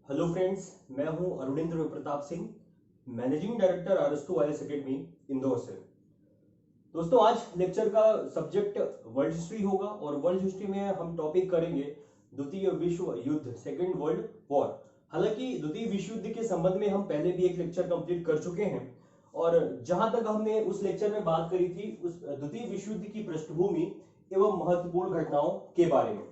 Hello friends, मैं हूं Arunendra Pratap Singh, managing director अरस्तु आईएएस एकेडमी इंदौर से। दोस्तों, आज लेक्चर का सब्जेक्ट वर्ल्ड हिस्ट्री होगा और वर्ल्ड हिस्ट्री में हम टॉपिक करेंगे द्वितीय विश्व युद्ध, सेकेंड वर्ल्ड वॉर। हालांकि द्वितीय विश्व युद्ध के संबंध में हम पहले भी एक लेक्चर कंप्लीट कर चुके हैं और जहां तक हमने उस लेक्चर में बात करी थी उस द्वितीय विश्व युद्ध की पृष्ठभूमि एवं महत्वपूर्ण घटनाओं के बारे में,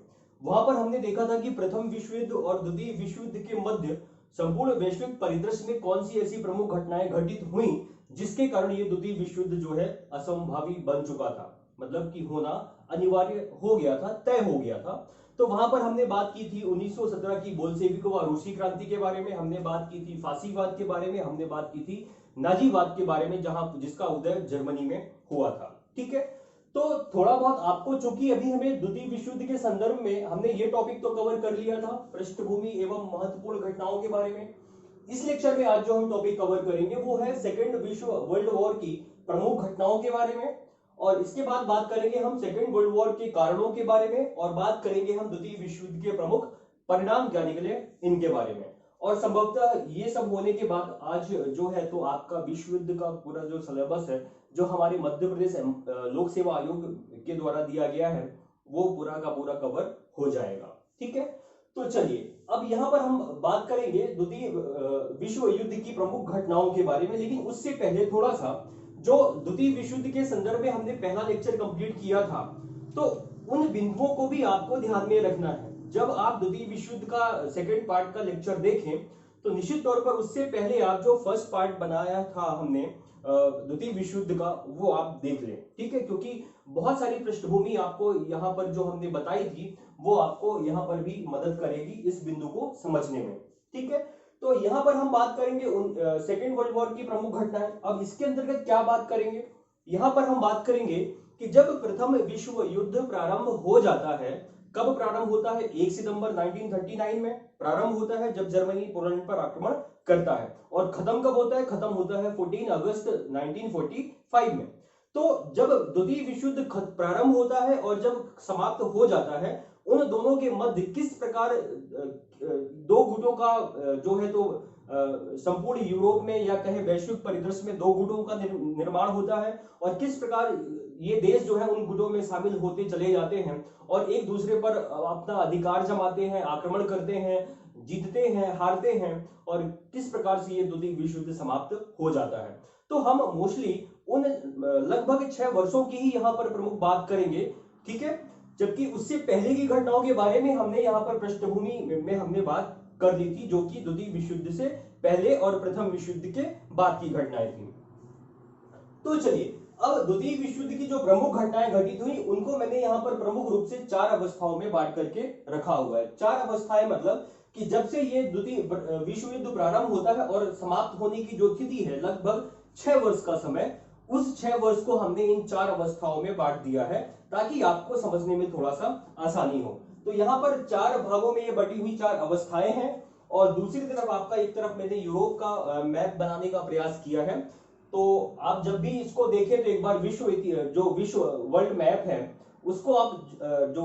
वहां पर हमने देखा था कि प्रथम विश्व युद्ध और द्वितीय विश्व युद्ध के मध्य संपूर्ण वैश्विक परिदृश्य में कौन सी ऐसी प्रमुख घटनाएं घटित हुई जिसके कारण ये द्वितीय विश्व युद्ध जो है असंभावी बन चुका था, मतलब कि होना अनिवार्य हो गया था, तय हो गया था। तो वहां पर हमने बात की थी 1917 की बोल्शेविक व रूसी क्रांति के बारे में, हमने बात की थी फासीवाद के बारे में, हमने बात की थी नाजीवाद के बारे में, जहां जिसका उदय जर्मनी में हुआ था। ठीक है, तो थोड़ा बहुत आपको, चूंकि अभी हमें द्वितीय विश्व युद्ध के संदर्भ में हमने ये टॉपिक तो कवर कर लिया था पृष्ठभूमि एवं महत्वपूर्ण घटनाओं के बारे में। इस लेक्चर में आज जो हम टॉपिक कवर करेंगे वो है सेकेंड विश्व वर्ल्ड वॉर की प्रमुख घटनाओं के बारे में, और इसके बाद बात करेंगे हम सेकेंड वर्ल्ड वॉर के कारणों के बारे में, और बात करेंगे हम द्वितीय विश्व युद्ध के प्रमुख परिणाम क्या निकले इनके बारे में। और संभवतः ये सब होने के बाद आज जो है तो आपका विश्व युद्ध का पूरा जो सिलेबस है, जो हमारे मध्य प्रदेश लोक सेवा आयोग के द्वारा दिया गया है, वो पूरा का पूरा कवर हो जाएगा। ठीक है, तो चलिए अब यहां पर हम बात करेंगे द्वितीय विश्व युद्ध की प्रमुख घटनाओं के बारे में। लेकिन उससे पहले थोड़ा सा, जो द्वितीय विश्व युद्ध के संदर्भ में हमने पहला लेक्चर कंप्लीट किया था, तो उन बिंदुओं को भी आपको ध्यान में रखना है। जब आप द्वितीय विश्व युद्ध का सेकेंड पार्ट का लेक्चर देखें तो निश्चित तौर पर उससे पहले आप जो फर्स्ट पार्ट बनाया था हमने द्वितीय विश्व युद्ध का, वो आप देख लें। ठीक है, क्योंकि बहुत सारी पृष्ठभूमि आपको यहाँ पर जो हमने बताई थी वो आपको यहाँ पर भी मदद करेगी इस बिंदु को समझने में। ठीक है, तो यहाँ पर हम बात करेंगे सेकेंड वर्ल्ड वॉर की प्रमुख घटनाएं। अब इसके अंतर्गत क्या बात करेंगे, यहाँ पर हम बात करेंगे कि जब प्रथम विश्व युद्ध प्रारंभ हो जाता है, कब प्रारंभ होता है? 1 सितंबर 1939 में प्रारंभ होता है, जब जर्मनी पोलैंड पर आक्रमण करता है। और खत्म कब होता है? खत्म होता है 14 अगस्त 1945 में। तो जब द्वितीय विश्व युद्ध प्रारंभ होता है और जब समाप्त हो जाता है, उन दोनों के मध्य किस प्रकार दो गुटों का जो है तो संपूर्ण यूरोप में या कहे वैश्विक परिदृश्य में दो गुटों का निर्माण होता है, और किस प्रकार ये देश जो है उन गुटों में शामिल होते चले जाते हैं और एक दूसरे पर अपना अधिकार जमाते हैं, आक्रमण करते हैं, जीतते हैं, हारते हैं, और किस प्रकार से ये द्वितीय विश्व युद्ध समाप्त हो जाता है। तो हम मोस्टली उन लगभग 6 वर्षों की ही यहाँ पर प्रमुख बात करेंगे। ठीक है, जबकि उससे पहले की घटनाओं के बारे में हमने यहाँ पर पृष्ठभूमि में हमने बात कर ली थी, जो कि द्वितीय विश्व युद्ध से पहले और प्रथम विश्व युद्ध के बाद की घटनाएं थी। तो चलिए, अब द्वितीय विश्व युद्ध की जो प्रमुख घटनाएं घटित हुई उनको मैंने यहाँ पर प्रमुख रूप से 4 अवस्थाओं में बांट करके रखा हुआ है। 4 अवस्थाएं मतलब कि जब से ये द्वितीय विश्व युद्ध प्रारंभ होता है और समाप्त होने की जो तिथि है, लगभग 6 वर्ष का समय, उस 6 वर्ष को हमने इन 4 अवस्थाओं में बांट दिया है ताकि आपको समझने में थोड़ा सा आसानी हो। तो यहाँ पर 4 भागों में ये बटी हुई 4 अवस्थाएं हैं, और दूसरी तरफ आपका एक तरफ मैंने यूरोप का मैप बनाने का प्रयास किया है। तो आप जब भी इसको देखें तो एक बार जो विश्व वर्ल्ड मैप है उसको आप जो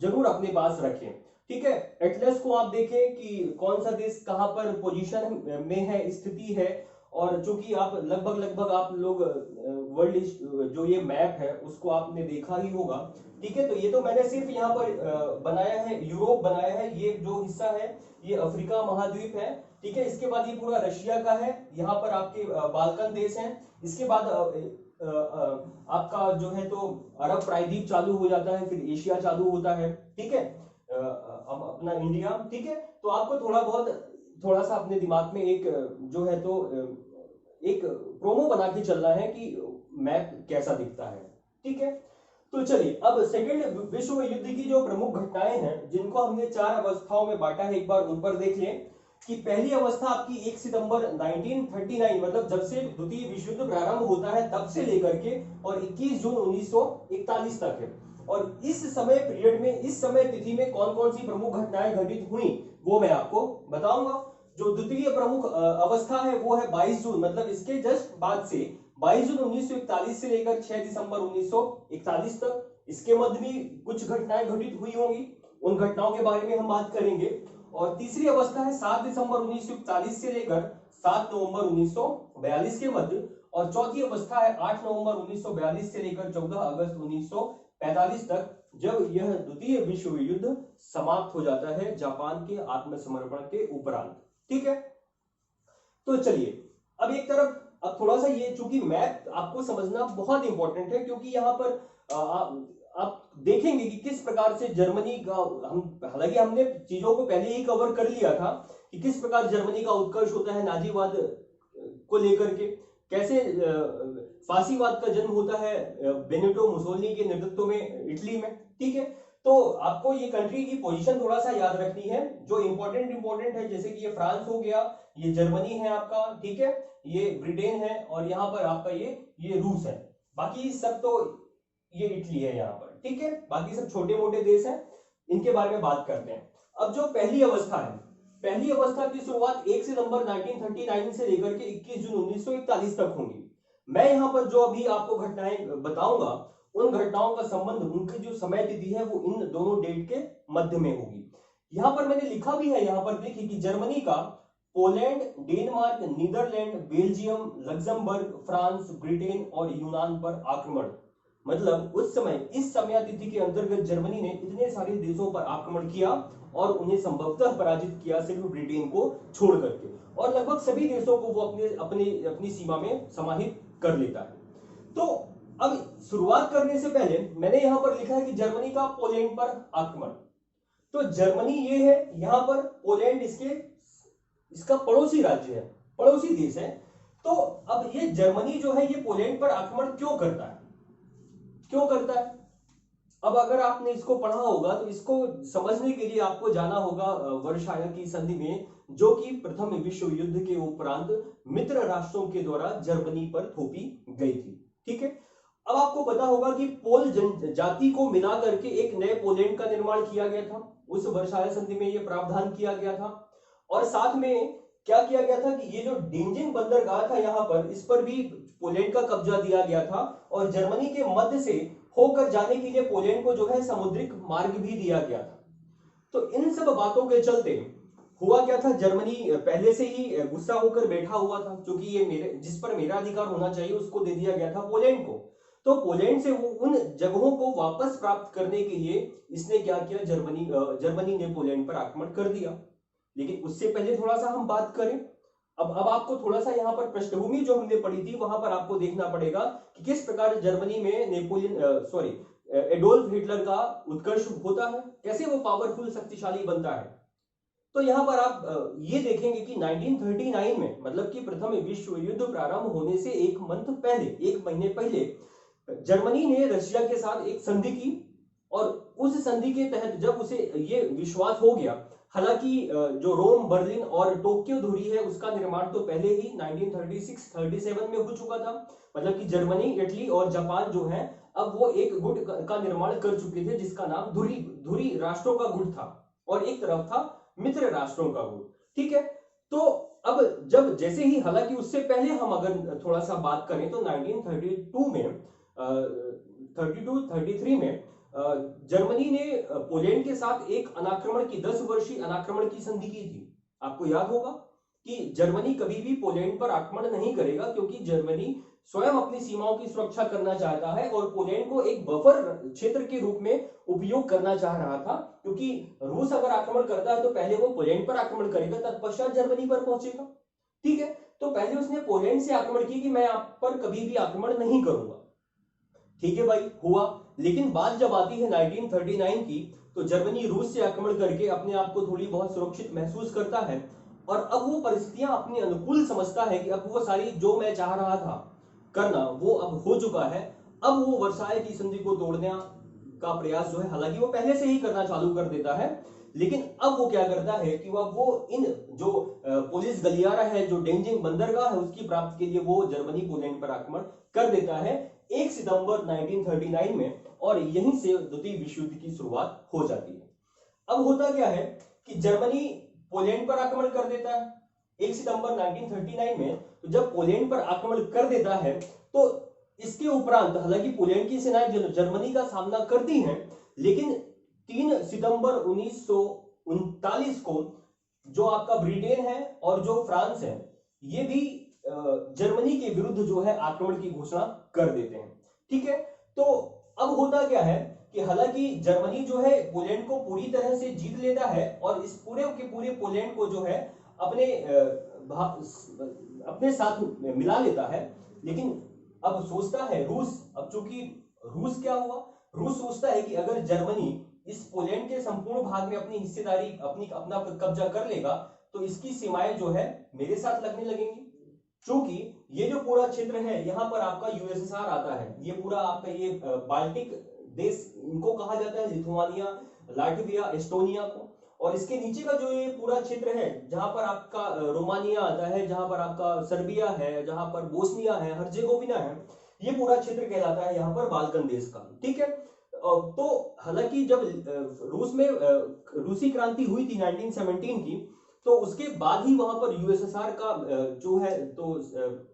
जरूर अपने पास रखें। ठीक है, एटलस को आप देखें कि कौन सा देश कहां पर पोजीशन में है, स्थिति है, और चूंकि आप लगभग आप लोग वर्ल्ड जो ये मैप है उसको आपने देखा ही होगा। ठीक है, तो ये तो मैंने सिर्फ यहाँ पर बनाया है, यूरोप बनाया है, ये जो हिस्सा है ये अफ्रीका महाद्वीप है। ठीक है, इसके बाद ये पूरा रशिया का है, यहाँ पर आपके बाल्कन देश हैं, इसके बाद आपका जो है तो अरब प्रायद्वीप चालू हो जाता है, फिर एशिया चालू होता है। ठीक है, अब अपना इंडिया। ठीक है, तो आपको थोड़ा सा अपने दिमाग में एक जो है तो एक प्रोमो बना के चलना है कि मैप कैसा दिखता है। ठीक है, तो चलिए अब सेकेंड विश्व युद्ध की जो प्रमुख घटनाएं हैं जिनको हमने 4 अवस्थाओं में बांटा है, एक बार उन पर देख लें कि पहली अवस्था आपकी 1 सितंबर 1939, मतलब जब से द्वितीय विश्व युद्ध प्रारंभ होता है तब से लेकर के और 21 जून 1941 तक है। और इस समय पीरियड में, इस समय तिथि में कौन कौन सी प्रमुख घटनाएं घटित हुई वो मैं आपको बताऊंगा। जो द्वितीय प्रमुख अवस्था है वो है 22 जून, मतलब इसके जस्ट बाद से 22 जून 1941 से लेकर 6 दिसंबर 1941 तक, इसके मध्य भी कुछ घटनाएं घटित हुई होंगी, उन घटनाओं के बारे में हम बात करेंगे। और तीसरी अवस्था है 7 दिसंबर 1941 से लेकर 7 नवंबर 1942 के मध्य, और चौथी अवस्था है 8 नवंबर 1942 से लेकर 14 अगस्त 1945 तक, जब यह द्वितीय विश्व युद्ध समाप्त हो जाता है जापान के आत्मसमर्पण के उपरांत। ठीक है, तो चलिए अब एक तरफ, अब थोड़ा सा ये चूंकि मैप आपको समझना बहुत इंपॉर्टेंट है, क्योंकि यहाँ पर आप देखेंगे कि किस प्रकार से जर्मनी का, हम हालांकि हमने चीजों को पहले ही कवर कर लिया था कि किस प्रकार जर्मनी का उत्कर्ष होता है नाजीवाद को लेकर के, कैसे फासीवाद का जन्म होता है बेनिटो मुसोलिनी के नेतृत्व में इटली में। ठीक है, तो आपको ये कंट्री की पोजीशन थोड़ा सा याद रखनी है, जो इंपॉर्टेंट है, जैसे कि ये फ्रांस हो गया, ये जर्मनी है आपका, ठीक है, ये ब्रिटेन है, और यहाँ पर आपका ये रूस है, बाकी सब तो ये इटली है यहाँ पर। ठीक है, बाकी सब छोटे मोटे देश हैं, इनके बारे में बात करते हैं। अब जो पहली अवस्था है, पहली अवस्था की शुरुआत 1 सितंबर 1939 से लेकर के 21 जून 1941 तक होगी। मैं यहाँ पर जो अभी आपको घटनाएं बताऊंगा, उन घटनाओं का संबंध, उनकी जो समय तिथि है वो इन दोनों डेट के मध्य में होगी। यहाँ पर मैंने लिखा भी है, यहाँ पर देखिए कि जर्मनी का Poland, Denmark, Netherland, Belgium, Luxembourg, France, Britain और यूनान पर आक्रमण, मतलब उस समय इस समय तिथि के अंतर्गत जर्मनी ने इतने सारे देशों पर आक्रमण किया और उन्हें संभवतः पराजित किया, सिर्फ ब्रिटेन को छोड़ करके, और लगभग सभी देशों को वो अपनी सीमा में समाहित कर लेता है। तो अब शुरुआत करने से पहले मैंने यहां पर लिखा है कि जर्मनी का पोलैंड पर आक्रमण, तो जर्मनी ये है, यहां पर पोलैंड इसका पड़ोसी राज्य है, पड़ोसी देश है। तो अब ये जर्मनी जो है ये पोलैंड पर आक्रमण क्यों करता है, क्यों करता है? अब अगर आपने इसको पढ़ा होगा तो इसको समझने के लिए आपको जाना होगा वर्साय की संधि में, जो कि प्रथम विश्व युद्ध के उपरांत मित्र राष्ट्रों के द्वारा जर्मनी पर थोपी गई थी। ठीक है, अब आपको पता होगा कि पोल जनजाति को मिला करके एक नए पोलैंड का निर्माण किया गया था, उस वर्साय संधि में यह प्रावधान किया गया था, और साथ में क्या किया गया था कि ये जो डेंजिंग बंदरगाह था यहाँ पर, इस पर भी पोलैंड का कब्जा दिया गया था, और जर्मनी के मध्य से होकर जाने के लिए पोलैंड को जो है समुद्रिक मार्ग भी दिया गया था। तो इन सब बातों के चलते हुआ क्या था, जर्मनी पहले से ही गुस्सा होकर बैठा हुआ था, क्योंकि ये जिस पर मेरा अधिकार होना चाहिए उसको दे दिया गया था पोलैंड को। तो पोलैंड से वो उन जगहों को वापस प्राप्त करने के लिए इसने क्या किया, जर्मनी ने पोलैंड पर आक्रमण कर दिया। लेकिन उससे पहले थोड़ा सा हम बात करें, अब आपको थोड़ा सा यहाँ पर पृष्ठभूमि जो हमने पढ़ी थी वहां पर आपको देखना पड़ेगा कि किस प्रकार जर्मनी में एडोल्फ हिटलर का उत्कर्ष होता है, कैसे वो पावरफुल शक्तिशाली बनता है। तो यहाँ पर आप ये देखेंगे कि 1939 में, मतलब कि प्रथम विश्व युद्ध प्रारंभ होने से एक महीने पहले जर्मनी ने रशिया के साथ एक संधि की, और उस संधि के तहत जब उसे ये विश्वास हो गया, हालांकि जो रोम, बर्लिन और टोक्यो धुरी है उसका निर्माण तो पहले ही 1936-37 में हो चुका था, मतलब कि जर्मनी, इटली और जापान जो है अब वो एक गुट का निर्माण कर चुके थे, जिसका नाम धुरी राष्ट्रों का गुट था, और एक तरफ था मित्र राष्ट्रों का गुट। ठीक है, तो अब जब जैसे ही, हालांकि उससे पहले हम अगर थोड़ा सा बात करें तो 1932 में 33 में जर्मनी ने पोलैंड के साथ एक अनाक्रमण की 10 वर्षीय अनाक्रमण की संधि की थी। आपको याद होगा कि जर्मनी कभी भी पोलैंड पर आक्रमण नहीं करेगा, क्योंकि जर्मनी स्वयं अपनी सीमाओं की सुरक्षा करना चाहता है और पोलैंड को एक बफर क्षेत्र के रूप में उपयोग करना चाह रहा था, क्योंकि रूस अगर आक्रमण करता है तो पहले वो पोलैंड पर आक्रमण करेगा, तत्पश्चात जर्मनी पर पहुंचेगा। ठीक है, तो पहले उसने पोलैंड से आक्रमण की कि मैं आप पर कभी भी आक्रमण नहीं करूंगा। ठीक है भाई, हुआ। लेकिन बात जब आती है 1939 की, तो जर्मनी रूस से आक्रमण करके अपने आप को थोड़ी बहुत सुरक्षित महसूस करता है, और अब वो परिस्थितियां अपने अनुकूल समझता है कि अब वो सारी जो मैं चाह रहा था करना वो अब हो चुका है। अब वो वर्साय की संधि को तोड़ने का प्रयास जो है, हालांकि वो पहले से ही करना चालू कर देता है, लेकिन अब वो क्या करता है कि वो इन जो पुलिस गलियारा है, जो डेंजिंग बंदरगाह है, उसकी प्राप्ति के लिए वो जर्मनी पोलैंड पर आक्रमण कर देता है 1 सितंबर 1939 में, और यहीं से द्वितीय विश्व युद्ध की शुरुआत हो जाती है। अब होता क्या है कि जर्मनी पोलैंड पर आक्रमण कर देता है 1 सितंबर 1939 में। तो जब पोलैंड पर आक्रमण कर देता है तो इसके उपरांत, हालांकि पोलैंड की सेनाएं जर्मनी का सामना करती हैं, लेकिन 3 सितंबर 1939 को जो आपका ब्रिटेन है और जो फ्रांस है, ये भी जर्मनी के विरुद्ध जो है आक्रमण की घोषणा कर देते हैं। ठीक है, तो अब होता क्या है कि हालांकि जर्मनी जो है पोलैंड को पूरी तरह से जीत लेता है और इस पूरे के पूरे पोलैंड को जो है अपने अपने साथ मिला लेता है, लेकिन अब सोचता है रूस, अब चूंकि रूस क्या हुआ, रूस सोचता है कि अगर जर्मनी इस पोलैंड के संपूर्ण भाग में अपनी हिस्सेदारी अपना कब्जा कर लेगा तो इसकी सीमाएं जो है मेरे साथ लगने लगेंगी। क्योंकि ये जो पूरा क्षेत्र है यहाँ पर आपका यूएसएसआर आता है, ये पूरा आपका ये बाल्टिक देश इनको कहा जाता है, लिथुआनिया, लाटविया, एस्टोनिया को, और इसके नीचे का जो ये पूरा क्षेत्र है जहां पर आपका रोमानिया आता है, जहां पर आपका सर्बिया है, जहां पर बोस्निया है, हर्जेगोविना है, ये पूरा क्षेत्र कहलाता है यहाँ पर बाल्कन देश का। ठीक है, तो हालांकि जब रूस में रूसी क्रांति हुई थी 1917 की, तो उसके बाद ही वहां पर यूएसएसआर का जो है तो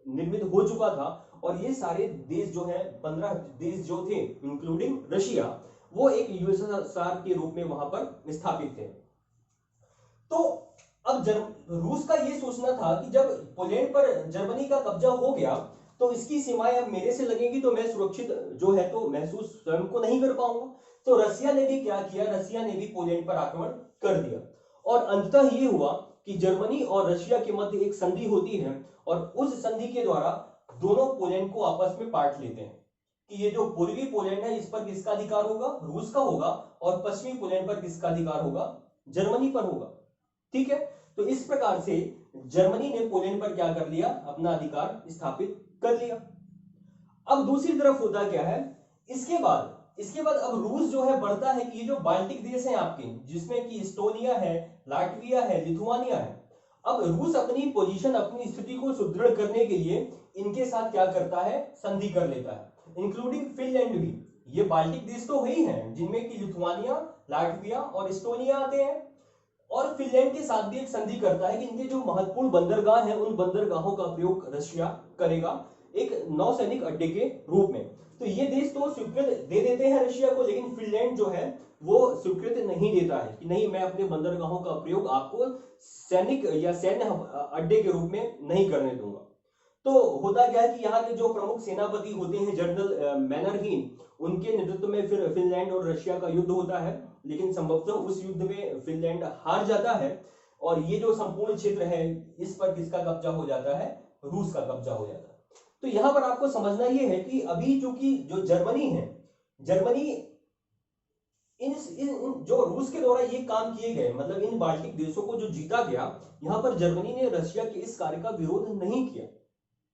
निर्मित हो चुका था, और ये सारे देश जो है 15 देश जो थे इंक्लूडिंग रशिया, वो एक यूएसएसआर के रूप में वहां पर स्थापित थे। तो अब रूस का ये सोचना था कि जब पोलैंड पर जर्मनी का कब्जा हो गया तो इसकी सीमाएं अब मेरे से लगेंगी तो मैं सुरक्षित जो है तो महसूस स्वयं को नहीं कर पाऊंगा। तो रसिया ने भी क्या किया, रसिया ने भी पोलैंड पर आक्रमण कर दिया, और अंततः ये हुआ कि जर्मनी और रशिया के मध्य एक संधि होती है, और उस संधि के द्वारा दोनों पोलैंड को आपस में बांट लेते हैं कि ये जो पूर्वी पोलैंड है इस पर किसका अधिकार होगा, रूस का होगा, और पश्चिमी पोलैंड पर किसका अधिकार होगा, जर्मनी पर होगा। ठीक है, तो इस प्रकार से जर्मनी ने पोलैंड पर क्या कर लिया, अपना अधिकार स्थापित कर लिया। अब दूसरी तरफ होता क्या है, इसके बाद अब रूस जो है बढ़ता है कि ये जो बाल्टिक देश हैं आपके, जिसमें कि एस्टोनिया है, लाटविया है, लिथुआनिया है, अब रूस अपनी पोजीशन, अपनी स्थिति को सुदृढ़ करने के लिए इनके साथ क्या करता है, संधि कर लेता है, इंक्लूडिंग फिनलैंड भी। ये बाल्टिक देश तो वही हैं जिनमें कि लिथुआनिया, लाटविया और एस्टोनिया आते हैं, और फिनलैंड के साथ भी एक संधि करता है कि इनके जो महत्वपूर्ण बंदरगाह हैं उन बंदरगाहों का प्रयोग रशिया करेगा एक नौसैनिक अड्डे के रूप में। तो ये देश तो स्वीकृत दे देते हैं रशिया को, लेकिन फिनलैंड जो है वो स्वीकृत नहीं देता है कि नहीं, मैं अपने बंदरगाहों का प्रयोग आपको सैनिक या सैन्य अड्डे के रूप में नहीं करने दूंगा। तो होता क्या है कि यहाँ के जो प्रमुख सेनापति होते हैं जनरल मैनरहीन, उनके नेतृत्व में फिर फिनलैंड और रशिया का युद्ध होता है, लेकिन संभवतः उस युद्ध में फिनलैंड हार जाता है, और ये जो संपूर्ण क्षेत्र है इस पर किसका कब्जा हो जाता है, रूस का कब्जा हो जाता है। तो यहां पर आपको समझना यह है कि अभी चूंकि जो जर्मनी है, जर्मनी इन जो रूस के द्वारा ये काम किए गए, मतलब इन बाल्टिक देशों को जो जीता गया, यहां पर जर्मनी ने रशिया के इस कार्य का विरोध नहीं किया।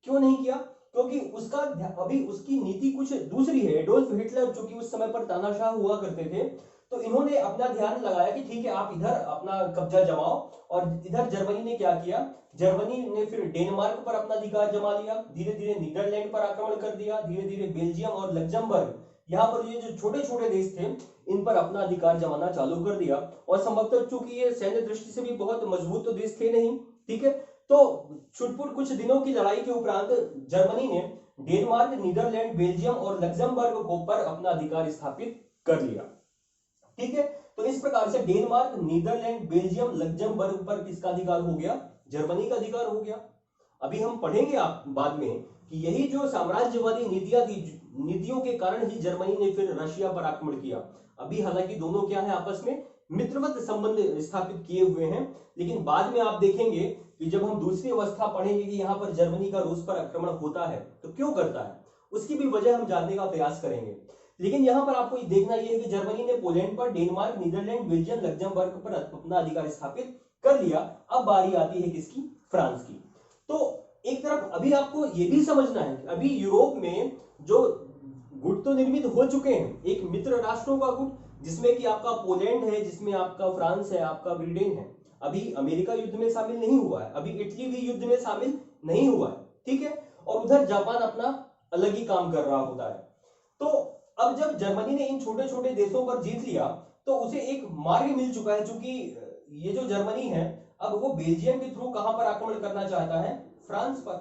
क्यों नहीं किया, क्योंकि उसका अभी उसकी नीति कुछ दूसरी है। एडोल्फ हिटलर जो कि उस समय पर तानाशाह हुआ करते थे, तो इन्होंने अपना ध्यान लगाया कि ठीक है आप इधर अपना कब्जा जमाओ, और इधर जर्मनी ने क्या किया, जर्मनी ने फिर डेनमार्क पर अपना अधिकार जमा लिया, धीरे धीरे नीदरलैंड पर आक्रमण कर दिया, धीरे धीरे बेल्जियम और लग्जमबर्ग, यहाँ पर ये जो छोटे छोटे देश थे इन पर अपना अधिकार जमाना चालू कर दिया। और संभवतः चूंकि ये सैन्य दृष्टि से भी बहुत मजबूत तो देश थे नहीं, ठीक है, तो छुटपुट कुछ दिनों की लड़ाई के उपरांत जर्मनी ने डेनमार्क, नीदरलैंड, बेल्जियम और लग्जमबर्ग को पर अपना अधिकार स्थापित कर लिया। ठीक है, तो इस प्रकार से डेनमार्क, नीदरलैंड, बेल्जियम, लग्जमबर्ग पर किसका अधिकार हो गया, जर्मनी का अधिकार हो गया। अभी हम पढ़ेंगे आप बाद में कि यही जो साम्राज्यवादी नीतियां थी, नीतियों के कारण ही जर्मनी ने फिर रशिया पर आक्रमण किया। अभी हालांकि दोनों क्या है, आपस में मित्रवत संबंध स्थापित किए हुए हैं, लेकिन बाद में आप देखेंगे कि जब हम दूसरी अवस्था पढ़ेंगे कि यहाँ पर जर्मनी का रूस पर आक्रमण होता है तो क्यों करता है, उसकी भी वजह हम जानने का प्रयास करेंगे। लेकिन यहाँ पर आपको देखना यह है कि जर्मनी ने पोलैंड पर, डेनमार्क, नीदरलैंड, बेल्जियम, लग्जमबर्ग पर अपना अधिकार स्थापित कर लिया। अब बारी आती है किसकी, फ्रांस की। तो एक तरफ अभी आपको यह भी समझना है कि अभी यूरोप में जो गुट तो निर्मित हो चुके हैं, एक मित्र राष्ट्रों का गुट जिसमें कि आपका पोलैंड है, जिसमें आपका फ्रांस है, आपका ब्रिटेन है। अभी अमेरिका युद्ध में शामिल नहीं हुआ है, अभी इटली भी युद्ध में शामिल नहीं हुआ है, ठीक है, और उधर जापान अपना अलग ही काम कर रहा होता है। तो अब जब जर्मनी ने इन छोटे छोटे देशों पर जीत लिया तो उसे एक मार्ग मिल चुका है, क्योंकि ये जो जर्मनी है अब वो बेल्जियम के थ्रू कहां पर आक्रमण करना चाहता है, फ्रांस पर।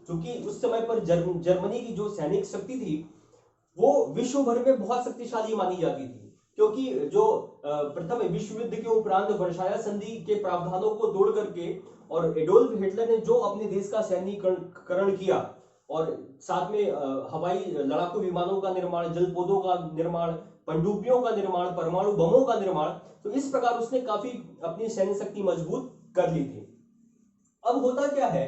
क्योंकि उस समय पर जर्मनी की जो सैनिक शक्ति थी वो विश्व भर में बहुत शक्तिशाली मानी जाती थी। क्योंकि जो प्रथम विश्व युद्ध के उपरांत वर्साया संधि के प्रावधानों को तोड़ करके और एडोल्फ हिटलर ने जो अपने देश का सैन्यीकरण किया और साथ में हवाई लड़ाकू विमानों का निर्माण, जलपोतों का निर्माण, पनडुब्बियों का निर्माण, परमाणु बमों का निर्माण, तो इस प्रकार उसने काफी अपनी सैन्य शक्ति मजबूत कर ली थी। अब होता क्या है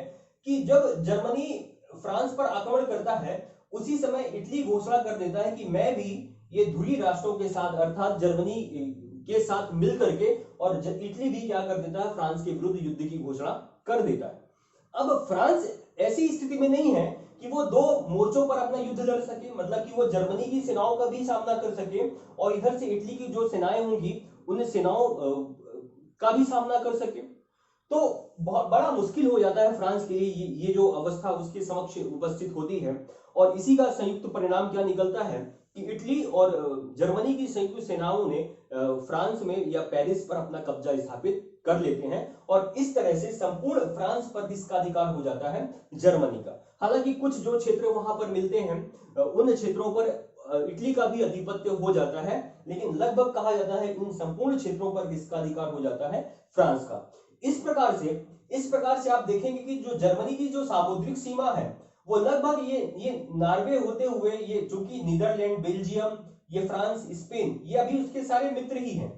कि जब जर्मनी फ्रांस पर आक्रमण करता है, उसी समय इटली घोषणा कर देता है कि मैं भी ये ध्रुवीय राष्ट्रों के साथ अर्थात जर्मनी के साथ मिलकर के, और इटली भी क्या कर देता है, फ्रांस के विरुद्ध युद्ध की घोषणा कर देता है। अब फ्रांस ऐसी स्थिति में नहीं है कि वो दो मोर्चों पर अपना युद्ध लड़ सके, मतलब कि वो जर्मनी की सेनाओं का भी सामना कर सके और इधर से इटली की जो सेनाएं होंगी उन सेनाओं का भी सामना कर सके। तो बहुत बड़ा मुश्किल हो जाता है फ्रांस के लिए, ये जो अवस्था उसके समक्ष उपस्थित होती है। और इसी का संयुक्त परिणाम क्या निकलता है कि इटली और जर्मनी की संयुक्त सेनाओं ने फ्रांस में या पेरिस पर अपना कब्जा स्थापित कर लेते हैं और इस तरह से संपूर्ण फ्रांस पर इसका अधिकार हो जाता है जर्मनी का। हालांकि कुछ जो क्षेत्र वहां पर मिलते हैं उन क्षेत्रों पर इटली का भी अधिपत्य हो जाता है, लेकिन लगभग कहा जाता है इन संपूर्ण क्षेत्रों पर इसका अधिकार हो जाता है फ्रांस का। इस प्रकार से आप देखेंगे कि जो जर्मनी की जो सामुद्रिक सीमा है वो लगभग ये नॉर्वे होते हुए, ये चूंकि नीदरलैंड, बेल्जियम, ये फ्रांस, स्पेन, ये अभी उसके सारे मित्र ही हैं,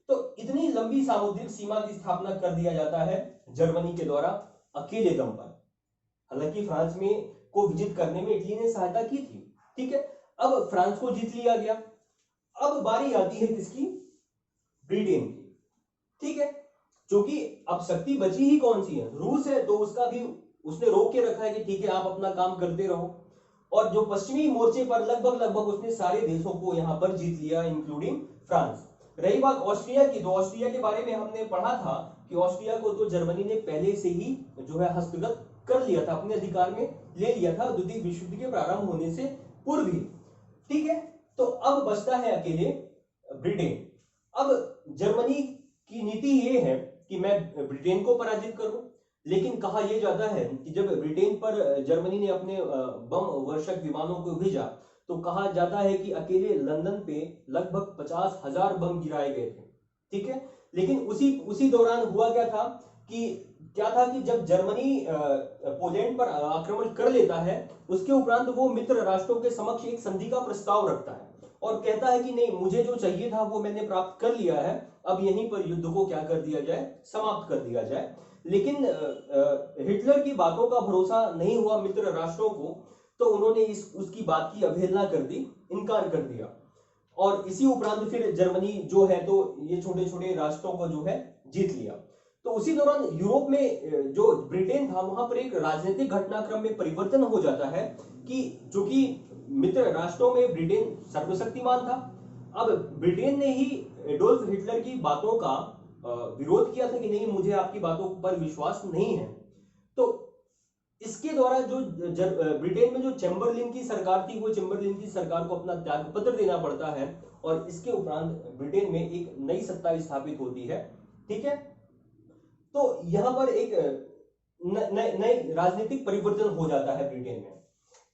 तो इतनी लंबी सामुद्रिक सीमा की स्थापना कर दिया जाता है जर्मनी के द्वारा अकेले दम पर। हालांकि फ्रांस में को विजित करने में इटली ने सहायता की थी, ठीक है। अब फ्रांस को जीत लिया गया, अब बारी आती है किसकी, ब्रिटेन की, ठीक है। क्योंकि अब शक्ति बची ही कौन सी है, रूस है, तो उसका भी उसने रोक के रखा है कि ठीक है आप अपना काम करते रहो। और जो पश्चिमी मोर्चे पर लगभग उसने सारे देशों को यहां पर जीत लिया, इंक्लूडिंग फ्रांस। रही बात ऑस्ट्रिया की, तो ऑस्ट्रिया के बारे में हमने पढ़ा था कि ऑस्ट्रिया को तो जर्मनी ने पहले से ही जो है हस्तगत कर लिया था, अपने अधिकार में ले लिया था द्वितीय विश्व युद्ध के प्रारंभ होने से पूर्व ही, ठीक है। तो अब बचता है अकेले ब्रिटेन। अब जर्मनी की नीति ये है कि मैं ब्रिटेन को पराजित करूं, लेकिन कहा यह जाता है कि जब ब्रिटेन पर जर्मनी ने अपने बम वर्षक विमानों को भेजा तो कहा जाता है कि अकेले लंदन पे लगभग 50,000 बम गिराए गए थे, ठीक है। लेकिन उसी दौरान हुआ क्या था कि जब जर्मनी पोलैंड पर आक्रमण कर लेता है, उसके उपरांत वो मित्र राष्ट्रों के समक्ष एक संधि का प्रस्ताव रखता है और कहता है कि नहीं, मुझे जो चाहिए था वो मैंने प्राप्त कर लिया है, अब यहीं पर युद्ध को क्या कर दिया जाए, समाप्त कर दिया जाए। लेकिन हिटलर की बातों का भरोसा नहीं हुआ मित्र राष्ट्रों को, तो उन्होंने उसकी बात की अवहेलना कर दी, इनकार कर दिया। और इसी उपरांत फिर जर्मनी जो है तो ये छोटे छोटे राष्ट्रों को जो है जीत लिया। तो उसी दौरान यूरोप में जो ब्रिटेन था वहां पर एक राजनीतिक घटनाक्रम में परिवर्तन हो जाता है कि जो कि मित्र राष्ट्रों में ब्रिटेन सर्वशक्तिमान था, अब ब्रिटेन ने ही एडोल्फ हिटलर की बातों का विरोध किया था कि नहीं, मुझे आपकी बातों पर विश्वास नहीं है। तो इसके द्वारा जो ब्रिटेन में जो चैम्बरलिन की सरकार थी, वो चैम्बरलिन की सरकार को अपना त्याग पत्र देना पड़ता है और इसके उपरांत ब्रिटेन में एक नई सत्ता स्थापित होती है, ठीक है। तो यहां पर एक नई राजनीतिक परिवर्तन हो जाता है ब्रिटेन में।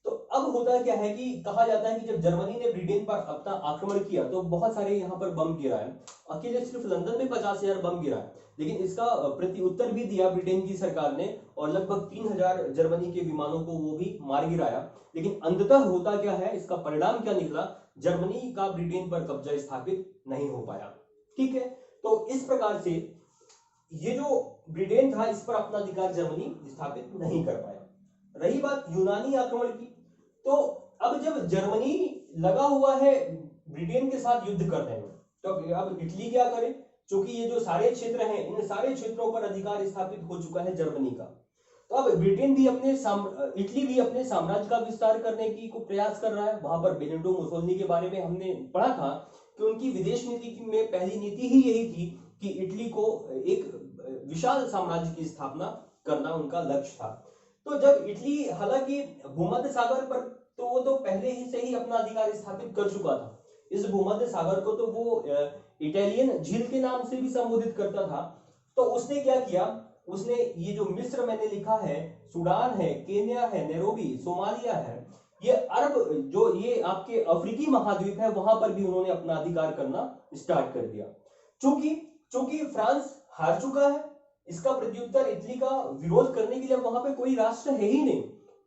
तो अब होता क्या है कि कहा जाता है कि जब जर्मनी ने ब्रिटेन पर अपना आक्रमण किया तो बहुत सारे यहाँ पर बम गिरा है, अकेले सिर्फ लंदन में 50,000 बम गिरा है, लेकिन इसका प्रति उत्तर भी दिया ब्रिटेन की सरकार ने और लगभग 3,000 जर्मनी के विमानों को वो भी मार गिराया। लेकिन अंततः होता क्या है, इसका परिणाम क्या निकला, जर्मनी का ब्रिटेन पर कब्जा स्थापित नहीं हो पाया, ठीक है। तो इस प्रकार से ये जो ब्रिटेन था इस पर अपना अधिकार जर्मनी स्थापित नहीं कर पाया। रही बात यूनानी आक्रमण की, तो अब जब जर्मनी लगा हुआ है ब्रिटेन के साथ युद्ध करने में, तो अब इटली क्या करे, क्योंकि ये जो सारे क्षेत्र हैं इन सारे क्षेत्रों पर अधिकार स्थापित हो चुका है जर्मनी का। तो अब ब्रिटेन भी इटली भी अपने साम्राज्य का विस्तार करने की को प्रयास कर रहा है। वहां पर बेनिटो मुसोलिनी के बारे में हमने पढ़ा था कि उनकी विदेश नीति में पहली नीति ही यही थी कि इटली को एक विशाल साम्राज्य की स्थापना करना उनका लक्ष्य था। तो जब इटली, हालांकि भूमध्य सागर पर तो वो तो पहले ही से ही अपना अधिकार स्थापित कर चुका था, इस भूमध्य सागर को तो वो इटालियन झील के नाम से भी संबोधित करता था। तो उसने क्या किया, उसने ये जो मिस्र मैंने लिखा है, सूडान है, केन्या है, नैरोबी, सोमालिया है, ये अरब जो ये आपके अफ्रीकी महाद्वीप है वहां पर भी उन्होंने अपना अधिकार करना स्टार्ट कर दिया। चूंकि चूंकि फ्रांस हार चुका है, इसका प्रत्युत्तर इटली का विरोध करने के लिए वहां पे कोई राष्ट्र है ही नहीं,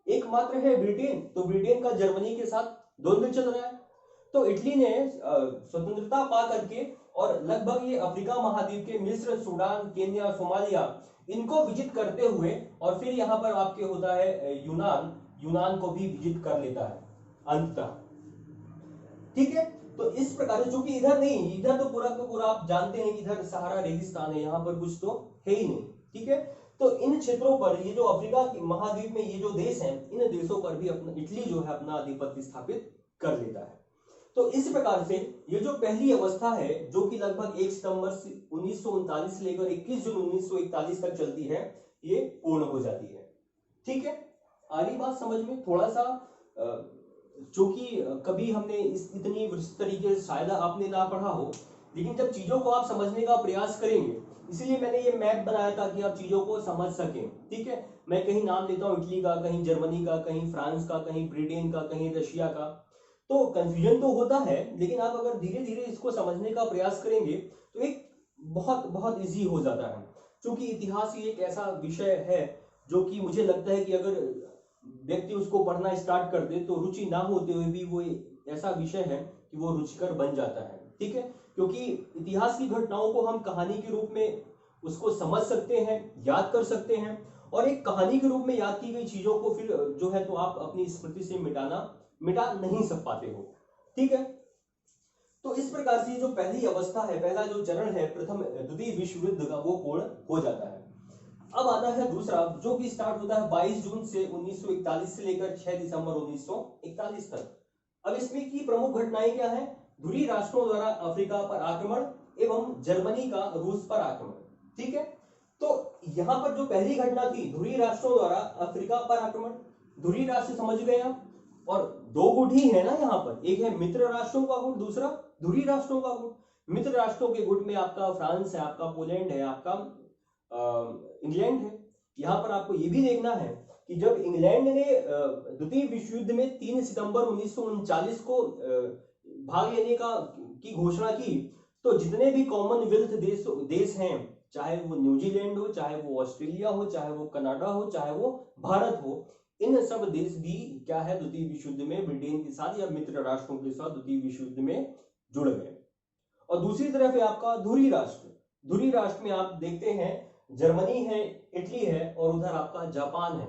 एकमात्र है ब्रिटेन। तो ब्रिटेन का जर्मनी के साथ द्वंद्व चल रहा है। तो इटली ने स्वतंत्रता पा करके और लगभग ये अफ्रीका महाद्वीप के मिस्र, सूडान, केन्या, सोमालिया इनको विजिट करते हुए और फिर यहाँ पर आपके होता है यूनान को भी विजिट कर लेता है अंततः। ठीक है, तो इस प्रकार से, चूंकि इधर नहीं, इधर तो पूरा का पूरा आप जानते हैं कि इधर सहारा रेगिस्तान है, यहाँ पर कुछ तो है ही नहीं। ठीक है, तो इन क्षेत्रों पर ये जो अफ्रीका महाद्वीप में ये जो देश हैं, इन देशों पर भी अपना इटली जो है अपना आधिपत्य स्थापित कर लेता है। तो इस प्रकार से ये जो पहली अवस्था है जो कि लगभग 1 सितंबर 1939 से लेकर 21 जून 1941 तक चलती है, ये पूर्ण हो जाती है। ठीक है, आ रही बात समझ में? थोड़ा सा चूंकि कभी हमने इस इतनी विस्तृत तरीके से शायद आपने ना पढ़ा हो, लेकिन जब चीजों को आप समझने का प्रयास करेंगे, इसलिए मैंने ये मैप बनाया ताकि आप चीजों को समझ सकें। ठीक है, मैं कहीं नाम लेता हूँ इटली का, कहीं जर्मनी का, कहीं फ्रांस का, कहीं ब्रिटेन का, कहीं रशिया का, तो कंफ्यूजन तो होता है, लेकिन आप अगर धीरे धीरे इसको समझने का प्रयास करेंगे तो एक बहुत बहुत इजी हो जाता है। क्योंकि इतिहास ही एक ऐसा विषय है जो कि मुझे लगता है कि अगर व्यक्ति उसको पढ़ना स्टार्ट कर दे तो रुचि ना होते हुए भी वो ऐसा विषय है कि वो रुचिकर बन जाता है। ठीक है, क्योंकि इतिहास की घटनाओं को हम कहानी के रूप में उसको समझ सकते हैं, याद कर सकते हैं, और एक कहानी के रूप में याद की गई चीजों को फिर जो है तो आप अपनी स्मृति से मिटा नहीं सब पाते हो। ठीक है, तो इस प्रकार से जो पहली अवस्था है, पहला जो चरण है प्रथम द्वितीय विश्व युद्ध का, वो पूर्ण हो जाता है। अब आता है दूसरा जो कि स्टार्ट होता है 22 जून से 1941 से लेकर 6 दिसंबर 1941 तक। अब इसमें की प्रमुख घटनाएं क्या है? ध्रुवीय राष्ट्रों द्वारा अफ्रीका पर आक्रमण एवं जर्मनी का रूस पर आक्रमण। ठीक है, तो यहां पर जो पहली घटना थी ध्रुवीय राष्ट्रों द्वारा अफ्रीका पर आक्रमण, ध्रुवीय राष्ट्र समझ गए आप, और दो गुट ही है ना यहाँ पर, एक है मित्र राष्ट्रों का गुट, दूसरा ध्रुवीय राष्ट्रों का गुट। मित्र राष्ट्रों के गुट में आपका फ्रांस है, आपका पोलैंड है, आपका इंग्लैंड है। यहां पर आपको यह भी देखना है कि जब इंग्लैंड ने द्वितीय विश्व युद्ध में 3 सितंबर 1939 को भाग लेने की घोषणा की, तो जितने भी कॉमनवेल्थ देश हैं, चाहे वो न्यूजीलैंड हो, चाहे वो ऑस्ट्रेलिया हो, चाहे वो कनाडा हो, चाहे वो भारत हो, इन सब देश भी क्या है द्वितीय विश्व युद्ध में ब्रिटेन के साथ या मित्र राष्ट्रों के साथ द्वितीय विश्व युद्ध में जुड़ गए। और दूसरी तरफ है आपका ध्रुवीय राष्ट्र। ध्रुवीय राष्ट्र में आप देखते हैं जर्मनी है, इटली है, और उधर आपका जापान है।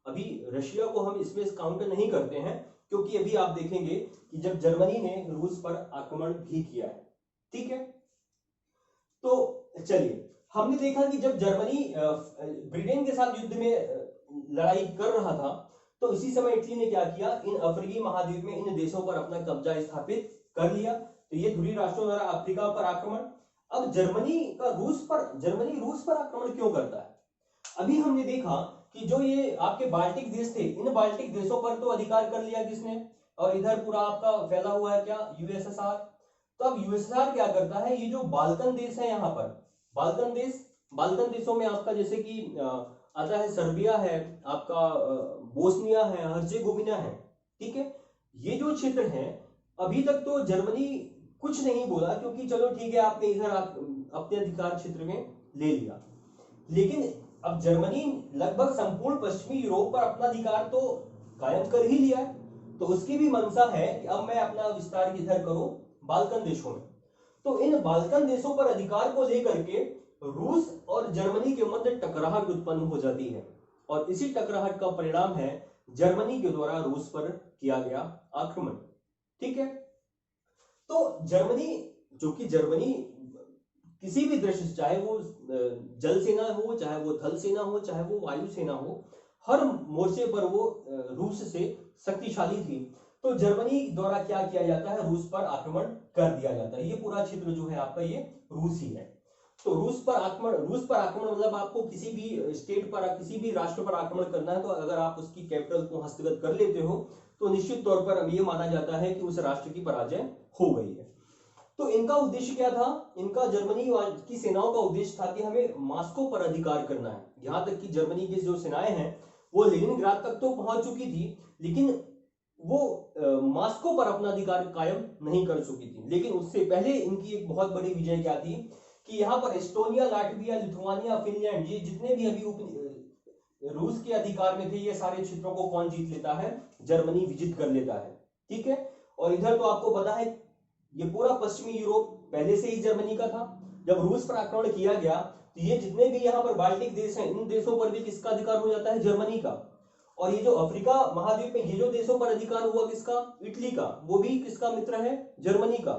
अभी रशिया को हम इसमें काउंट नहीं करते हैं, क्योंकि अभी आप देखेंगे कि जब जर्मनी ने रूस पर आक्रमण भी किया है। ठीक है, तो चलिए, हमने देखा कि जब जर्मनी ब्रिटेन के साथ युद्ध में लड़ाई कर रहा था, तो इसी समय इटली ने क्या किया, इन अफ्रीकी महाद्वीप में इन देशों पर अपना कब्जा स्थापित कर लिया। तो ये ध्रुवीय राष्ट्रों द्वारा अफ्रीका पर आक्रमण। अब जर्मनी रूस पर आक्रमण क्यों करता है? अभी हमने देखा कि जो ये आपके बाल्टिक देश थे, इन बाल्टिक देशों पर तो अधिकार कर लिया किसने, और इधर पूरा आपका फैला हुआ है क्या, यूएसएसआर। तो अब यूएसएसआर क्या करता है, ये जो बाल्कन देश है, यहाँ पर बाल्कन देशों में आपका जैसे कि आता है सर्बिया है, आपका बोस्निया है, हर्जेगोविना है। ठीक है, ये जो क्षेत्र है, अभी तक तो जर्मनी कुछ नहीं बोला, क्योंकि चलो ठीक है आपने इधर अपने अधिकार क्षेत्र में ले लिया, लेकिन अब जर्मनी लगभग संपूर्ण पश्चिमी यूरोप पर अपना अधिकार तो कायम कर ही लिया है। तो उसकी भी मंशा है कि अब मैं अपना विस्तार किधर करूं, बाल्कन देशों में। तो इन बाल्कन देशों पर अधिकार को लेकर के रूस और जर्मनी के मध्य टकराहट उत्पन्न हो जाती है, और इसी टकराहट का परिणाम है जर्मनी के द्वारा रूस पर किया गया आक्रमण। ठीक है, तो जर्मनी किसी भी दृष्टि से, चाहे वो जल सेना हो, चाहे वो थल सेना हो, चाहे वो वायु सेना हो, हर मोर्चे पर वो रूस से शक्तिशाली थी। तो जर्मनी द्वारा क्या किया जाता है, रूस पर आक्रमण कर दिया जाता है। ये पूरा क्षेत्र जो है आपका ये रूस ही है। तो रूस पर आक्रमण मतलब आपको किसी भी स्टेट पर, किसी भी राष्ट्र पर आक्रमण करना है, तो अगर आप उसकी कैपिटल को हस्तगत कर लेते हो तो निश्चित तौर पर अब ये माना जाता है कि उस राष्ट्र की पराजय हो गई है। तो इनका उद्देश्य क्या था, इनका जर्मनी की सेनाओं का उद्देश्य था कि हमें मॉस्को पर अधिकार करना है। यहां तक कि जर्मनी की जो सेनाएं हैं वो लेनिनग्राद तक तो पहुंच चुकी थी, लेकिन वो मॉस्को पर अपना अधिकार कायम नहीं कर चुकी थी। लेकिन उससे पहले इनकी एक बहुत बड़ी विजय क्या थी कि यहाँ पर एस्टोनिया, लाटविया, लिथुआनिया, फिनलैंड, ये जितने भी अभी रूस के अधिकार में थे, ये सारे क्षेत्रों को कौन जीत लेता है? जर्मनी विजित कर लेता है। ठीक है। और इधर तो आपको पता है ये पूरा पश्चिमी यूरोप पहले से ही जर्मनी का था। जब रूस पर आक्रमण किया गया तो ये जितने भी यहाँ पर बाल्टिक देश हैं, इन देशों पर भी किसका अधिकार हो जाता है? जर्मनी का। और ये जो अफ्रीका महाद्वीप में ये जो देशों पर अधिकार हुआ किसका? इटली का। वो भी किसका मित्र है? जर्मनी का।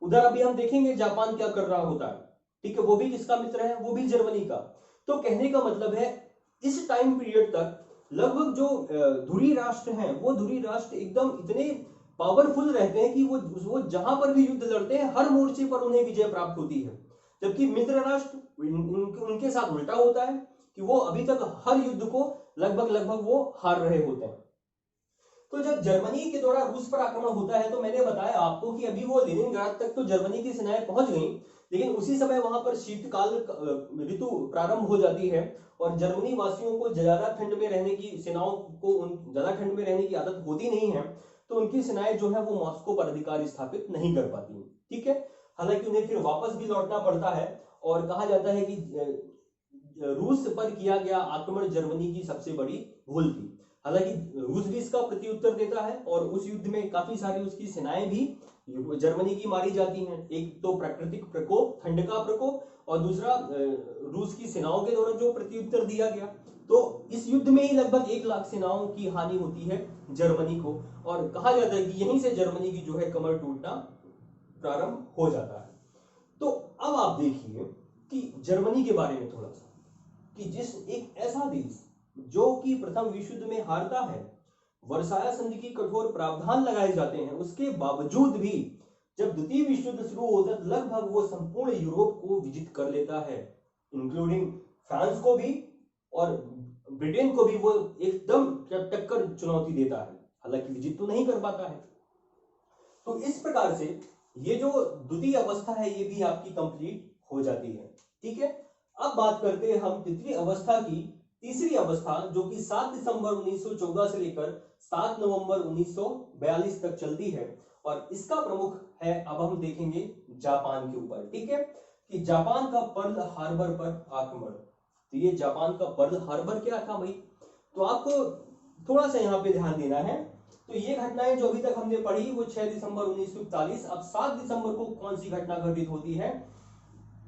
उधर अभी हम देखेंगे जापान क्या कर रहा होता है। ठीक है, वो भी किसका मित्र है? वो भी जर्मनी का। तो कहने का मतलब है इस टाइम पीरियड तक लगभग जो धुरी राष्ट्र हैं, वो धुरी राष्ट्र एकदम इतने पावरफुल रहते हैं कि वो जहां पर भी युद्ध लड़ते हैं हर मोर्चे पर उन्हें विजय प्राप्त होती है। जबकि मित्र राष्ट्र उनके साथ उल्टा होता है कि वो अभी तक हर युद्ध को लगभग वो हार रहे होते हैं। तो जब जर्मनी के द्वारा रूस पर आक्रमण होता है तो मैंने बताया आपको कि अभी वो लेनिनग्राड तक तो जर्मनी की सेनाएं पहुंच गई, लेकिन उसी समय वहां पर शीतकाल ऋतु प्रारंभ हो जाती है और जर्मनी वासियों को ज्यादा ठंड में रहने की, सेनाओं को ज्यादा ठंड में रहने की आदत होती नहीं है, तो उनकी सेनाएं जो है वो मॉस्को पर अधिकार स्थापित नहीं कर पाती। ठीक है। हालांकि उन्हें फिर वापस भी लौटना पड़ता है और कहा जाता है कि रूस पर किया गया आक्रमण जर्मनी की सबसे बड़ी भूल थी। हालांकि रूस भी इसका प्रत्युत्तर देता है और उस युद्ध में काफी सारी उसकी सेनाएं भी जर्मनी की मारी जाती हैं। एक तो प्राकृतिक प्रकोप, ठंड का प्रकोप, और दूसरा रूस की सेनाओं के द्वारा जो प्रत्युत्तर दिया गया। तो इस युद्ध में ही लगभग 1 लाख सेनाओं की हानि होती है जर्मनी को, और कहा जाता है कि यहीं से जर्मनी की जो है कमर टूटना प्रारंभ हो जाता है। तो अब आप देखिए कि जर्मनी के बारे में थोड़ा सा, कि जिस एक ऐसा देश जो कि प्रथम विश्व युद्ध में हारता है, वर्साया संधि की कठोर प्रावधान लगाए जाते हैं, उसके बावजूद भी जब द्वितीय विश्व युद्ध शुरू होता है लगभग वो संपूर्ण यूरोप को विजित कर लेता है, इंक्लूडिंग फ्रांस को भी और ब्रिटेन को भी वो एकदम टक्कर चुनौती देता है। हालांकि विजित तो नहीं कर पाता है। तो इस प्रकार से ये जो द्वितीय अवस्था है ये भी आपकी कंप्लीट हो जाती है। ठीक है। अब बात करते हैं हम तृतीय अवस्था की। तीसरी अवस्था जो कि 7 दिसंबर 1914 से लेकर 7 नवंबर 1942 तक चलती है, और इसका प्रमुख है, अब हम देखेंगे जापान के ऊपर। ठीक है, कि जापान का पर्ल हार्बर पर आक्रमण। तो ये जापान का पर्ल हार्बर क्या था भाई? तो आपको थोड़ा सा यहाँ पे ध्यान देना है। तो ये घटनाएं जो अभी तक हमने पढ़ी वो 6 दिसंबर 1941। अब 7 दिसंबर को कौन सी घटना घटित होती है?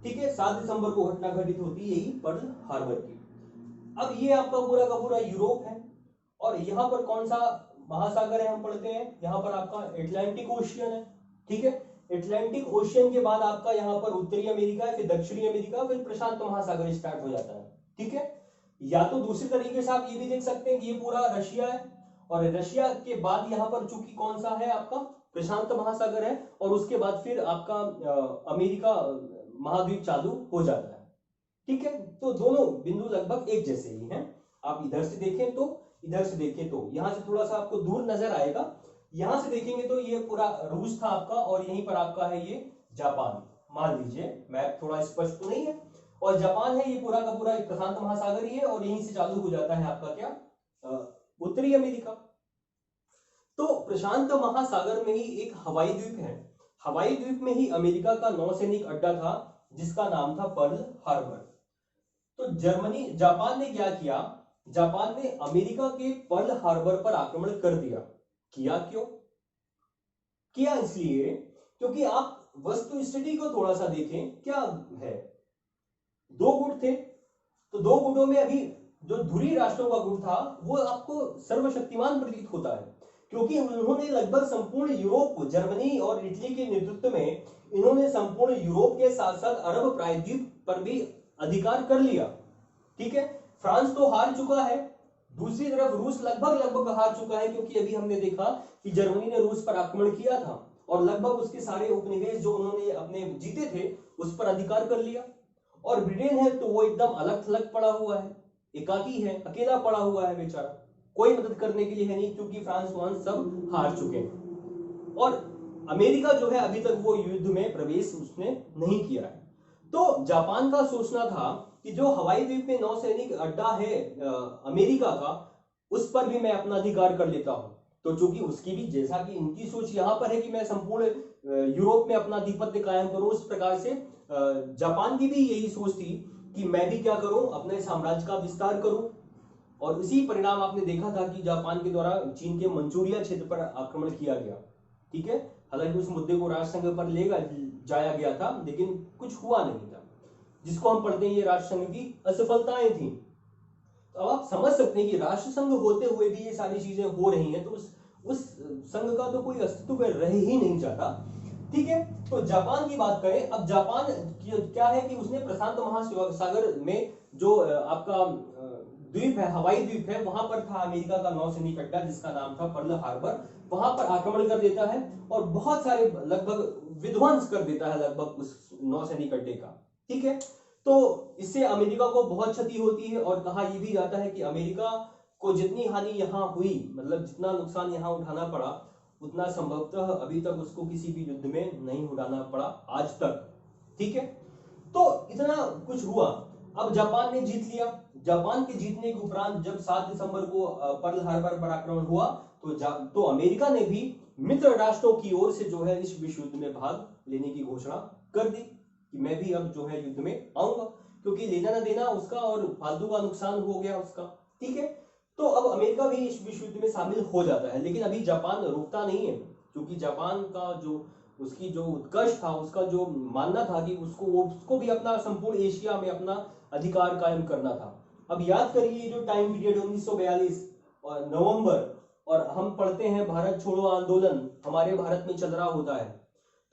ठीक है, 7 दिसंबर को घटना घटित होती है यही पर्ल हार्बर की। अब ये आपका पूरा का पूरा यूरोप है, और यहाँ पर कौन सा महासागर है हम पढ़ते हैं? यहाँ पर आपका एटलांटिक ओशियन है। ठीक है, एटलांटिक ओशियन के बाद आपका यहाँ पर उत्तरी अमेरिका है, फिर दक्षिणी अमेरिका, फिर प्रशांत महासागर स्टार्ट हो जाता है। ठीक है, या तो दूसरी तरीके से आप ये भी देख सकते हैं कि ये पूरा रशिया है, और रशिया के बाद यहाँ पर चूंकि कौन सा है आपका प्रशांत महासागर है, और उसके बाद फिर आपका अमेरिका महाद्वीप चालू हो जाता है। ठीक है, तो दोनों बिंदु लगभग एक जैसे ही हैं। आप इधर से देखें तो, इधर से देखें तो, यहां से थोड़ा सा आपको दूर नजर आएगा, यहां से देखेंगे तो ये पूरा रूस था आपका, और यहीं पर आपका है ये जापान। मान लीजिए मैप थोड़ा स्पष्ट तो नहीं है, और जापान है ये पूरा का पूरा एक प्रशांत महासागर ही है, और यहीं से चालू हो जाता है आपका क्या? उत्तरी अमेरिका। तो प्रशांत महासागर में ही एक हवाई द्वीप है, हवाई द्वीप में ही अमेरिका का नौसैनिक अड्डा था जिसका नाम था पर्ल हार्बर। तो जापान ने क्या किया? जापान ने अमेरिका के पर्ल हार्बर पर आक्रमण कर दिया। किया क्यों? किया इसलिए क्योंकि आप वस्तु स्थिति को थोड़ा सा देखें, क्या है? 2 गुट थे, तो 2 गुटों में अभी जो धुरी राष्ट्रों का गुट था वो आपको सर्वशक्तिमान प्रतीत होता है, क्योंकि उन्होंने लगभग संपूर्ण यूरोप को, जर्मनी और इटली के नेतृत्व में इन्होंने संपूर्ण यूरोप के साथ साथ अरब प्रायद्वीप पर भी अधिकार कर लिया। ठीक है, फ्रांस तो हार चुका है, दूसरी तरफ रूस लगभग हार चुका है, क्योंकि अभी हमने देखा कि जर्मनी ने रूस पर आक्रमण किया था और लगभग उसके सारे उपनिवेश जो उन्होंने अपने जीते थे उस पर अधिकार कर लिया। और ब्रिटेन है तो वो एकदम अलग थलग पड़ा हुआ है, एकाकी है, अकेला पड़ा हुआ है बेचारा, कोई मदद करने के लिए है नहीं, क्योंकि फ्रांस सब हार चुके हैं। और अमेरिका जो है अभी तक वो युद्ध में प्रवेश उसने नहीं किया है। तो जापान का सोचना था कि जो हवाई द्वीप में नौसैनिक अड्डा है अमेरिका का, उस पर भी मैं अपना अधिकार कर लेता हूं। तो चूंकि उसकी भी, जैसा कि इनकी सोच यहाँ पर है कि मैं संपूर्ण यूरोप में अपना आधिपत्य कायम करूं, उस प्रकार से जापान की भी यही सोच थी कि मैं भी क्या करूं, अपने साम्राज्य का विस्तार करूं। और इसी परिणाम आपने देखा था कि जापान के द्वारा चीन के मंचूरिया क्षेत्र पर आक्रमण किया गया। ठीक है, हालांकि उस मुद्दे को राष्ट्रसंघ पर ले जाया गया था, लेकिन कुछ हुआ नहीं था, जिसको हम पढ़ते हैं ये राष्ट्रसंघ की असफलताएं थी। तो अब आप समझ सकते हैं कि राष्ट्रसंघ होते हुए भी ये सारी चीजें हो रही हैं, तो उस संघ का तो कोई अस्तित्व रह ही नहीं जाता। ठीक है, तो जापान की बात करें। अब जापान क्या है कि उसने प्रशांत महासागर में जो आपका द्वीप है, हवाई द्वीप है, वहां पर था अमेरिका का नौसैनिक अड्डा जिसका नाम था पर्ल हार्बर। वहां पर आक्रमण कर देता है और बहुत सारे लगभग विध्वंस कर देता है लगभग उस नौसैनिक अड्डे का। ठीक है, तो इससे अमेरिका को बहुत क्षति होती है और कहा यह भी जाता है कि अमेरिका को जितनी हानि यहां हुई, मतलब जितना नुकसान यहां उठाना पड़ा, उतना संभवतः अभी तक उसको किसी भी युद्ध में नहीं उठाना पड़ा आज तक। ठीक है, तो इतना कुछ हुआ। अब जापान ने जीत लिया। जापान के जीतने के उपरांत जब 7 दिसंबर को पर्ल हार्बर पर आक्रमण हुआ, तो अमेरिका ने भी मित्र राष्ट्रों की ओर से जो है इस विश्व युद्ध में भाग लेने की घोषणा कर दी कि मैं भी अब जो है युद्ध में आऊंगा, क्योंकि लेना ना देना उसका और फालतू का नुकसान हो गया उसका। ठीक है, तो अब अमेरिका भी इस विश्व युद्ध में शामिल हो जाता है, लेकिन अभी जापान रुकता नहीं है, क्योंकि जापान का जो उसकी जो उत्कर्ष था, उसका जो मानना था कि उसको भी अपना संपूर्ण एशिया में अपना अधिकार कायम करना था। अब याद करिए जो टाइम पीरियड 1942 और नवंबर, और हम पढ़ते हैं भारत छोड़ो आंदोलन हमारे भारत में चल रहा होता है।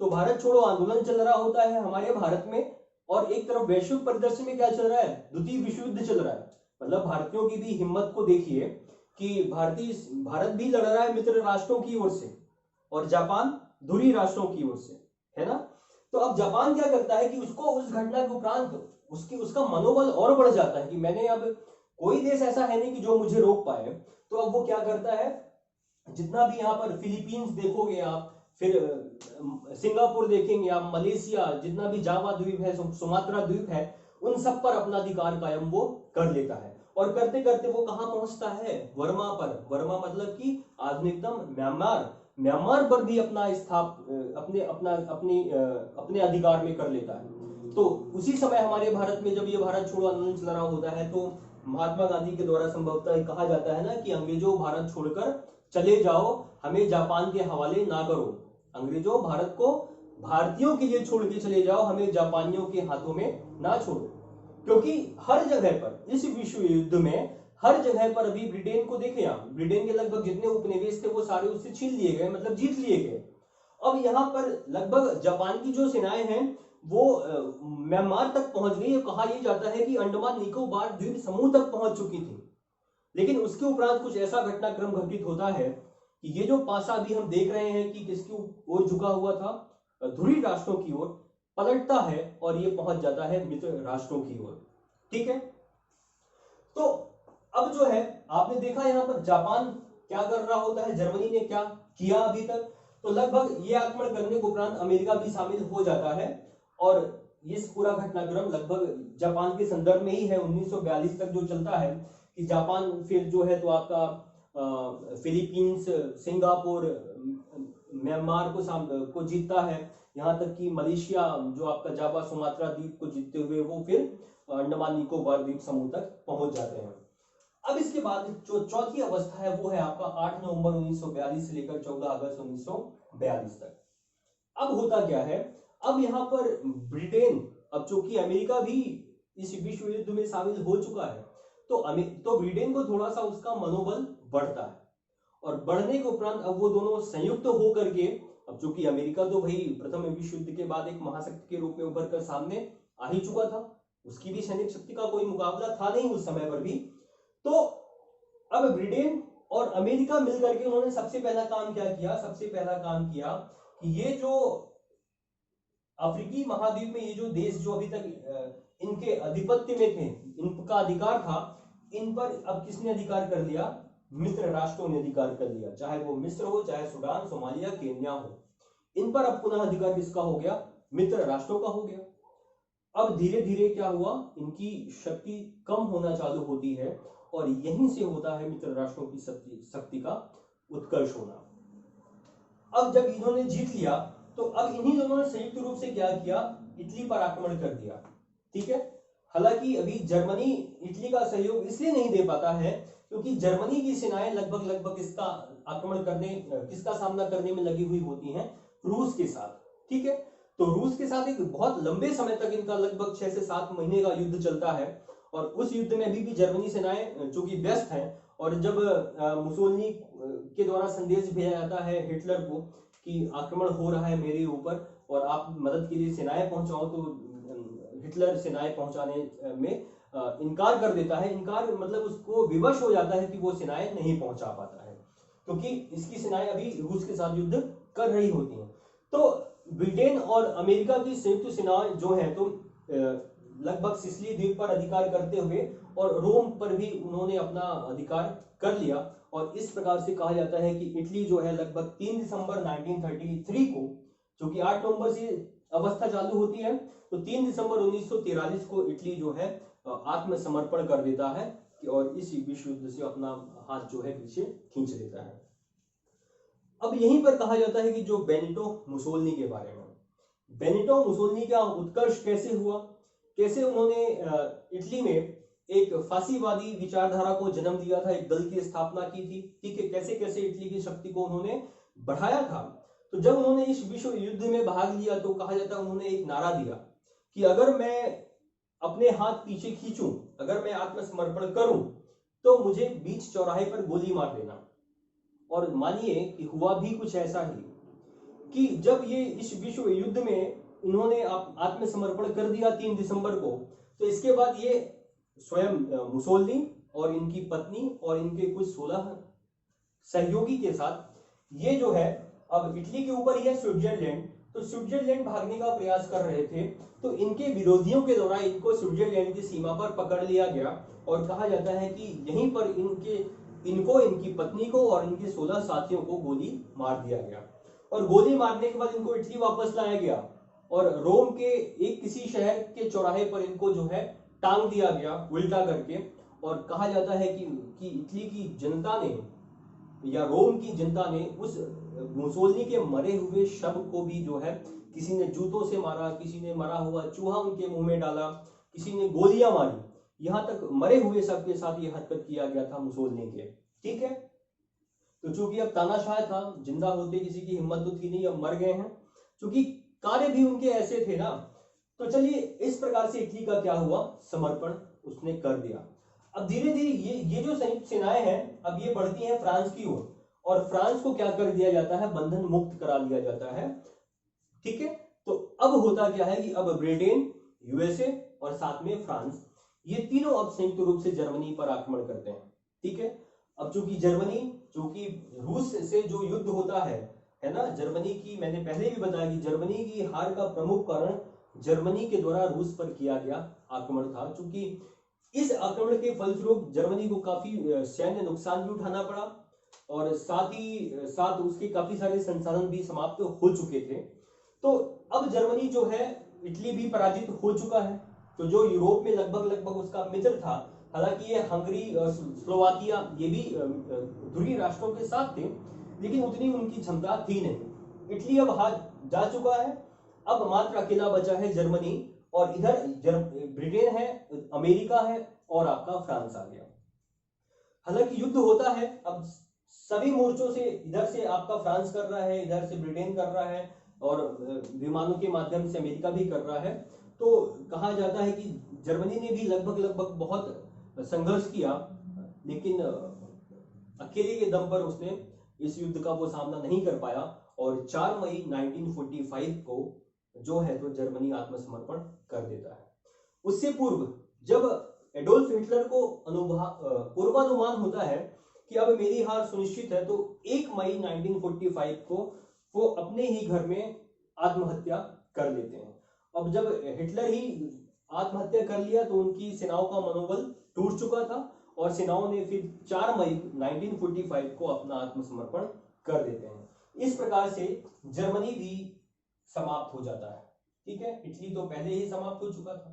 तो भारत छोड़ो आंदोलन चल रहा होता है हमारे भारत में, और एक तरफ वैश्विक परिदृश्य में क्या चल रहा है, द्वितीय विश्व युद्ध चल रहा है। मतलब भारतीयों की भी हिम्मत को देखिए कि भारत भी लड़ रहा है मित्र राष्ट्रों की ओर से और जापान धुरी राष्ट्रों की ओर से, है ना। तो अब जापान क्या करता है कि उसको उस घटना के उपरांत उसका मनोबल और बढ़ जाता है कि मैंने अब, कोई देश ऐसा है नहीं कि जो मुझे रोक पाए। तो अब वो क्या करता है, जितना भी यहाँ पर फिलीपींस देखोगे आप, फिर सिंगापुर देखेंगे आप, मलेशिया, जितना भी जावा द्वीप है, सुमात्रा द्वीप है, उन सब पर अपना अधिकार कायम वो कर लेता है। और करते करते वो कहां पहुंचता है, वर्मा पर। वर्मा मतलब कि आधुनिकतम म्यांमार पर भी अपना अपने अधिकार में कर लेता है। तो उसी समय हमारे भारत में जब ये भारत छोड़ो आंदोलन चल रहा होता है, तो महात्मा गांधी के द्वारा संभवतः कहा जाता है ना कि अंग्रेजों भारत छोड़कर चले जाओ, हमें जापान के हवाले ना करो। अंग्रेजों भारत को भारतीयों के लिए छोड़ के चले जाओ, हमें जापानियों के हाथों में ना छोड़ो। क्योंकि हर जगह पर इस विश्व युद्ध में हर जगह पर, अभी ब्रिटेन को देखें आप, ब्रिटेन के लगभग जितने उपनिवेश थे वो सारे उससे छीन लिए गए, मतलब जीत लिए गए। अब यहाँ पर लगभग जापान की जो सेनाएं हैं वो म्यांमार तक पहुंच गई। कहा यह जाता है कि अंडमान निकोबार द्वीप समूह तक पहुंच चुकी थी। लेकिन उसके उपरांत कुछ ऐसा घटनाक्रम घटित होता है कि ये जो पासा अभी हम देख रहे हैं कि किसकी ओर झुका हुआ था, ध्रुवीय राष्ट्रों की ओर, पलटता है और ये पहुंच जाता है मित्र राष्ट्रों की ओर। ठीक है, तो अब जो है आपने देखा यहाँ पर जापान क्या कर रहा होता है, जर्मनी ने क्या किया अभी तक। तो लगभग ये आक्रमण करने के उपरांत अमेरिका भी शामिल हो जाता है और ये पूरा घटनाक्रम लगभग जापान के संदर्भ में ही है। 1942 तक जो चलता है कि जापान फिर जो है तो आपका फिलीपींस, सिंगापुर, म्यांमार को जीतता है, यहाँ तक कि मलेशिया जो आपका जावा सुमात्रा द्वीप को जीतते हुए वो फिर अंडमान निकोबार द्वीप समूह तक पहुंच जाते हैं। अब इसके बाद जो चौथी अवस्था है वो है आपका 8 नवंबर 1942 से लेकर 14 अगस्त 1942 तक। अब होता क्या है, अब यहाँ पर ब्रिटेन, अब चूंकि अमेरिका भी इस विश्व युद्ध में शामिल हो चुका है, तो ब्रिटेन को थोड़ा सा उसका मनोबल बढ़ता है और बढ़ने के उपरांत अब वो दोनों संयुक्त होकर के, अब चूंकि अमेरिका तो भाई प्रथम विश्व युद्ध के बाद एक महाशक्ति के रूप में उभर कर सामने आ ही चुका था, उसकी भी सैनिक शक्ति का कोई मुकाबला था नहीं उस समय पर भी। तो अब ब्रिटेन और अमेरिका मिलकर के उन्होंने सबसे पहला काम क्या किया, सबसे पहला काम किया कि ये जो अफ्रीकी महाद्वीप में ये जो देश जो अभी तक इनके आधिपत्य में थे, इनका अधिकार था, इन पर अब किसने अधिकार कर लिया, मित्र राष्ट्रों ने अधिकार कर लिया। चाहे वो मिस्र हो, चाहे सूडान, सोमालिया, केन्या हो, इन पर अब पुनः अधिकार किसका हो गया, मित्र राष्ट्रों का हो गया। अब धीरे धीरे क्या हुआ, इनकी शक्ति कम होना चालू होती है और यहीं से होता है मित्र राष्ट्रों की शक्ति का उत्कर्ष होना। अब जब इन्होंने जीत लिया तो अब इन्हीं दोनों ने संयुक्त रूप से क्या किया, इटली पर आक्रमण कर दिया। ठीक है, हालांकि अभी जर्मनी इटली का सहयोग इसलिए नहीं दे पाता है क्योंकि जर्मनी की सेनाएं लगभग लगभग इसका आक्रमण करने, किसका सामना करने में लगी हुई होती हैं, रूस के साथ। ठीक है, तो रूस के साथ एक बहुत लंबे समय तक इनका लगभग 6 से 7 महीने का युद्ध चलता है और उस युद्ध में अभी भी जर्मनी सेनाएं जो कि व्यस्त हैं। और जब मुसोलिनी के द्वारा संदेश भेजा जाता है हिटलर को कि आक्रमण हो रहा है मेरे ऊपर और आप मदद के लिए सेनाएं पहुंचाओ, तो हिटलर सेनाएं पहुंचाने में इनकार कर देता है। इनकार मतलब उसको विवश हो जाता है कि वो सेनाएं नहीं पहुंचा पाता है क्योंकि इसकी सेनाएं अभी रूस के साथ युद्ध कर रही होती हैं। तो ब्रिटेन और अमेरिका की संयुक्त सेनाएं जो है तो लगभग सिसिली द्वीप पर अधिकार करते हुए और रोम पर भी उन्होंने अपना अधिकार कर लिया। और इस प्रकार से कहा जाता है कि इटली जो है लगभग 3 दिसंबर 1933 को, जो कि 8 नवंबर से अवस्था चालू होती है, तो 3 दिसंबर 1943 को इटली जो है आत्मसमर्पण कर देता है और इस विश्व युद्ध से अपना हाथ जो है पीछे खींच लेता है। अब यहीं पर कहा जाता है कि जो बेनिटो मुसोलिनी के बारे में, बेनिटो मुसोलिनी का उत्कर्ष कैसे हुआ, कैसे उन्होंने इटली में एक फांसीवादी विचारधारा को जन्म दिया था, एक दल की स्थापना की थी। ठीक है, कैसे कैसे इटली की शक्ति को उन्होंने बढ़ाया था। तो जब उन्होंने इस विश्व युद्ध में भाग लिया तो कहा जाता है उन्होंने एक नारा दिया कि अगर मैं अपने हाथ पीछे खींचूं, अगर मैं आत्मसमर्पण करूं तो मुझे बीच चौराहे पर गोली मार देना। और मानिए कि हुआ भी कुछ ऐसा ही कि जब ये इस विश्व युद्ध में इन्होंने आत्मसमर्पण कर दिया 3 दिसंबर को, तो इसके बाद ये स्वयं मुसोलिनी और इनकी पत्नी और इनके कुछ 16 सहयोगी के साथ ये जो है अब इटली के ऊपर ही है स्विट्जरलैंड, तो स्विट्जरलैंड भागने का प्रयास कर रहे थे। तो इनके विरोधियों के द्वारा इनको स्विट्जरलैंड की सीमा पर पकड़ लिया गया और कहा जाता है कि यहीं पर इनको, इनकी पत्नी को और इनके 16 साथियों को गोली मार दिया गया। और गोली मारने के बाद इनको इटली वापस लाया गया और रोम के एक किसी शहर के चौराहे पर इनको जो है टांग दिया गया उल्टा करके। और कहा जाता है कि इटली की जनता ने या रोम की जनता ने उस मुसोलिनी के मरे हुए शव को भी जो है किसी ने जूतों से मारा, किसी ने मरा हुआ चूहा उनके मुंह में डाला, किसी ने गोलियां मारी, यहां तक मरे हुए सब के साथ ये हरकत किया गया था मुसोलिनी के। ठीक है, तो चूंकि अब तानाशाह था, जिंदा होते किसी की हिम्मत तो थी नहीं, अब मर गए हैं, चूंकि कार्य भी उनके ऐसे थे ना। तो चलिए इस प्रकार से इटली का क्या हुआ, समर्पण उसने कर दिया। अब धीरे धीरे ये जो संयुक्त सेनाएं हैं अब ये बढ़ती हैं फ्रांस की ओर और फ्रांस को क्या कर दिया जाता है, बंधन मुक्त करा दिया जाता है। ठीक है, तो अब होता क्या है कि अब ब्रिटेन, यूएसए और साथ में फ्रांस, ये तीनों अब संयुक्त रूप से जर्मनी पर आक्रमण करते हैं। ठीक है, अब चूंकि जर्मनी, चूंकि रूस से जो युद्ध होता है ना, जर्मनी की, मैंने पहले भी बताया कि जर्मनी की हार का प्रमुख कारण जर्मनी के द्वारा रूस पर किया गया आक्रमण था। चूंकि इस आक्रमण के फलस्वरूप जर्मनी को काफी सैन्य नुकसान भी उठाना पड़ा और साथ ही साथ उसके काफी सारे संसाधन भी समाप्त हो चुके थे। तो अब जर्मनी जो है, इटली भी पराजित हो चुका है। तो जो यूरोप में लगभग लगभग उसका मित्र था, हालांकि ये हंगरी, स्लोवाकिया, ये भी ध्रुवीय राष्ट्रों के साथ थे, लेकिन उतनी उनकी क्षमता थी नहीं। इटली अब हार जा चुका है, अब मात्र अकेला बचा है जर्मनी और इधर ब्रिटेन है, अमेरिका है और आपका फ्रांस आ गया। हालांकि युद्ध होता है अब सभी मोर्चों से, इधर से आपका फ्रांस कर रहा है, इधर से ब्रिटेन कर रहा है और विमानों के माध्यम से अमेरिका भी कर रहा है। तो कहा जाता है कि जर्मनी ने भी लगभग लगभग बहुत संघर्ष किया, लेकिन अकेले के दम पर उसने इस युद्ध का वो सामना नहीं कर पाया और 4 मई 1945 को जो है तो जर्मनी आत्मसमर्पण कर देता है। उससे पूर्व जब एडोल्फ हिटलर को पूर्वानुमान होता है कि अब मेरी हार सुनिश्चित है, तो 1 मई 1945 को वो अपने ही घर में आत्महत्या कर लेते हैं। अब जब हिटलर ही आत्महत्या कर लिया तो उनकी सेनाओं का मनोबल टूट चुका था और सेनाओं ने फिर 4 मई 1945 को अपना आत्मसमर्पण कर देते हैं। इस प्रकार से जर्मनी भी समाप्त हो जाता है। ठीक है, इटली तो पहले ही समाप्त हो चुका था।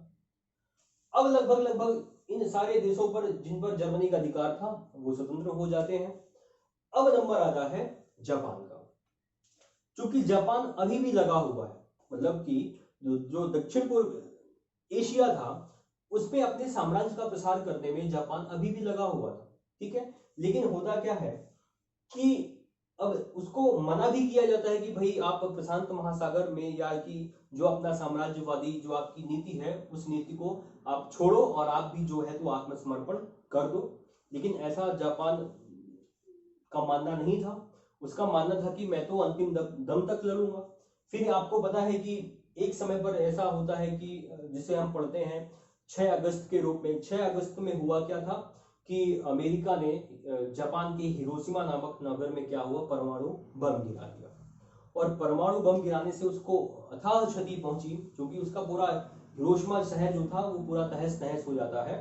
अब लगभग लगभग इन सारे देशों पर जिन पर जर्मनी का अधिकार था वो स्वतंत्र हो जाते हैं। अब नंबर आता है जापान का। क्योंकि जापान अभी भी लगा हुआ है, मतलब कि जो दक्षिण पूर्व एशिया था उसमें अपने साम्राज्य का प्रसार करने में जापान अभी भी लगा हुआ था, ठीक है। लेकिन होता क्या है कि अब उसको मना भी किया जाता है कि भाई आप प्रशांत महासागर में, या कि जो अपना साम्राज्यवादी जो आपकी नीति है उस नीति को आप छोड़ो और आप भी जो है तो आत्मसमर्पण कर दो। लेकिन ऐसा जापान का मानना नहीं था। उसका मानना था कि मैं तो अंतिम दम तक लड़ूंगा। फिर आपको पता है कि एक समय पर ऐसा होता है कि जिसे हम पढ़ते हैं 6 अगस्त के रूप में। 6 अगस्त में हुआ क्या था कि अमेरिका ने जापान के हिरोशिमा नामक नगर में क्या हुआ, परमाणु बम गिरा दिया। और परमाणु बम गिराने से उसको अथाह क्षति पहुंची, क्योंकि उसका पूरा हिरोशिमा शहर जो था वो पूरा तहस नहस हो जाता है।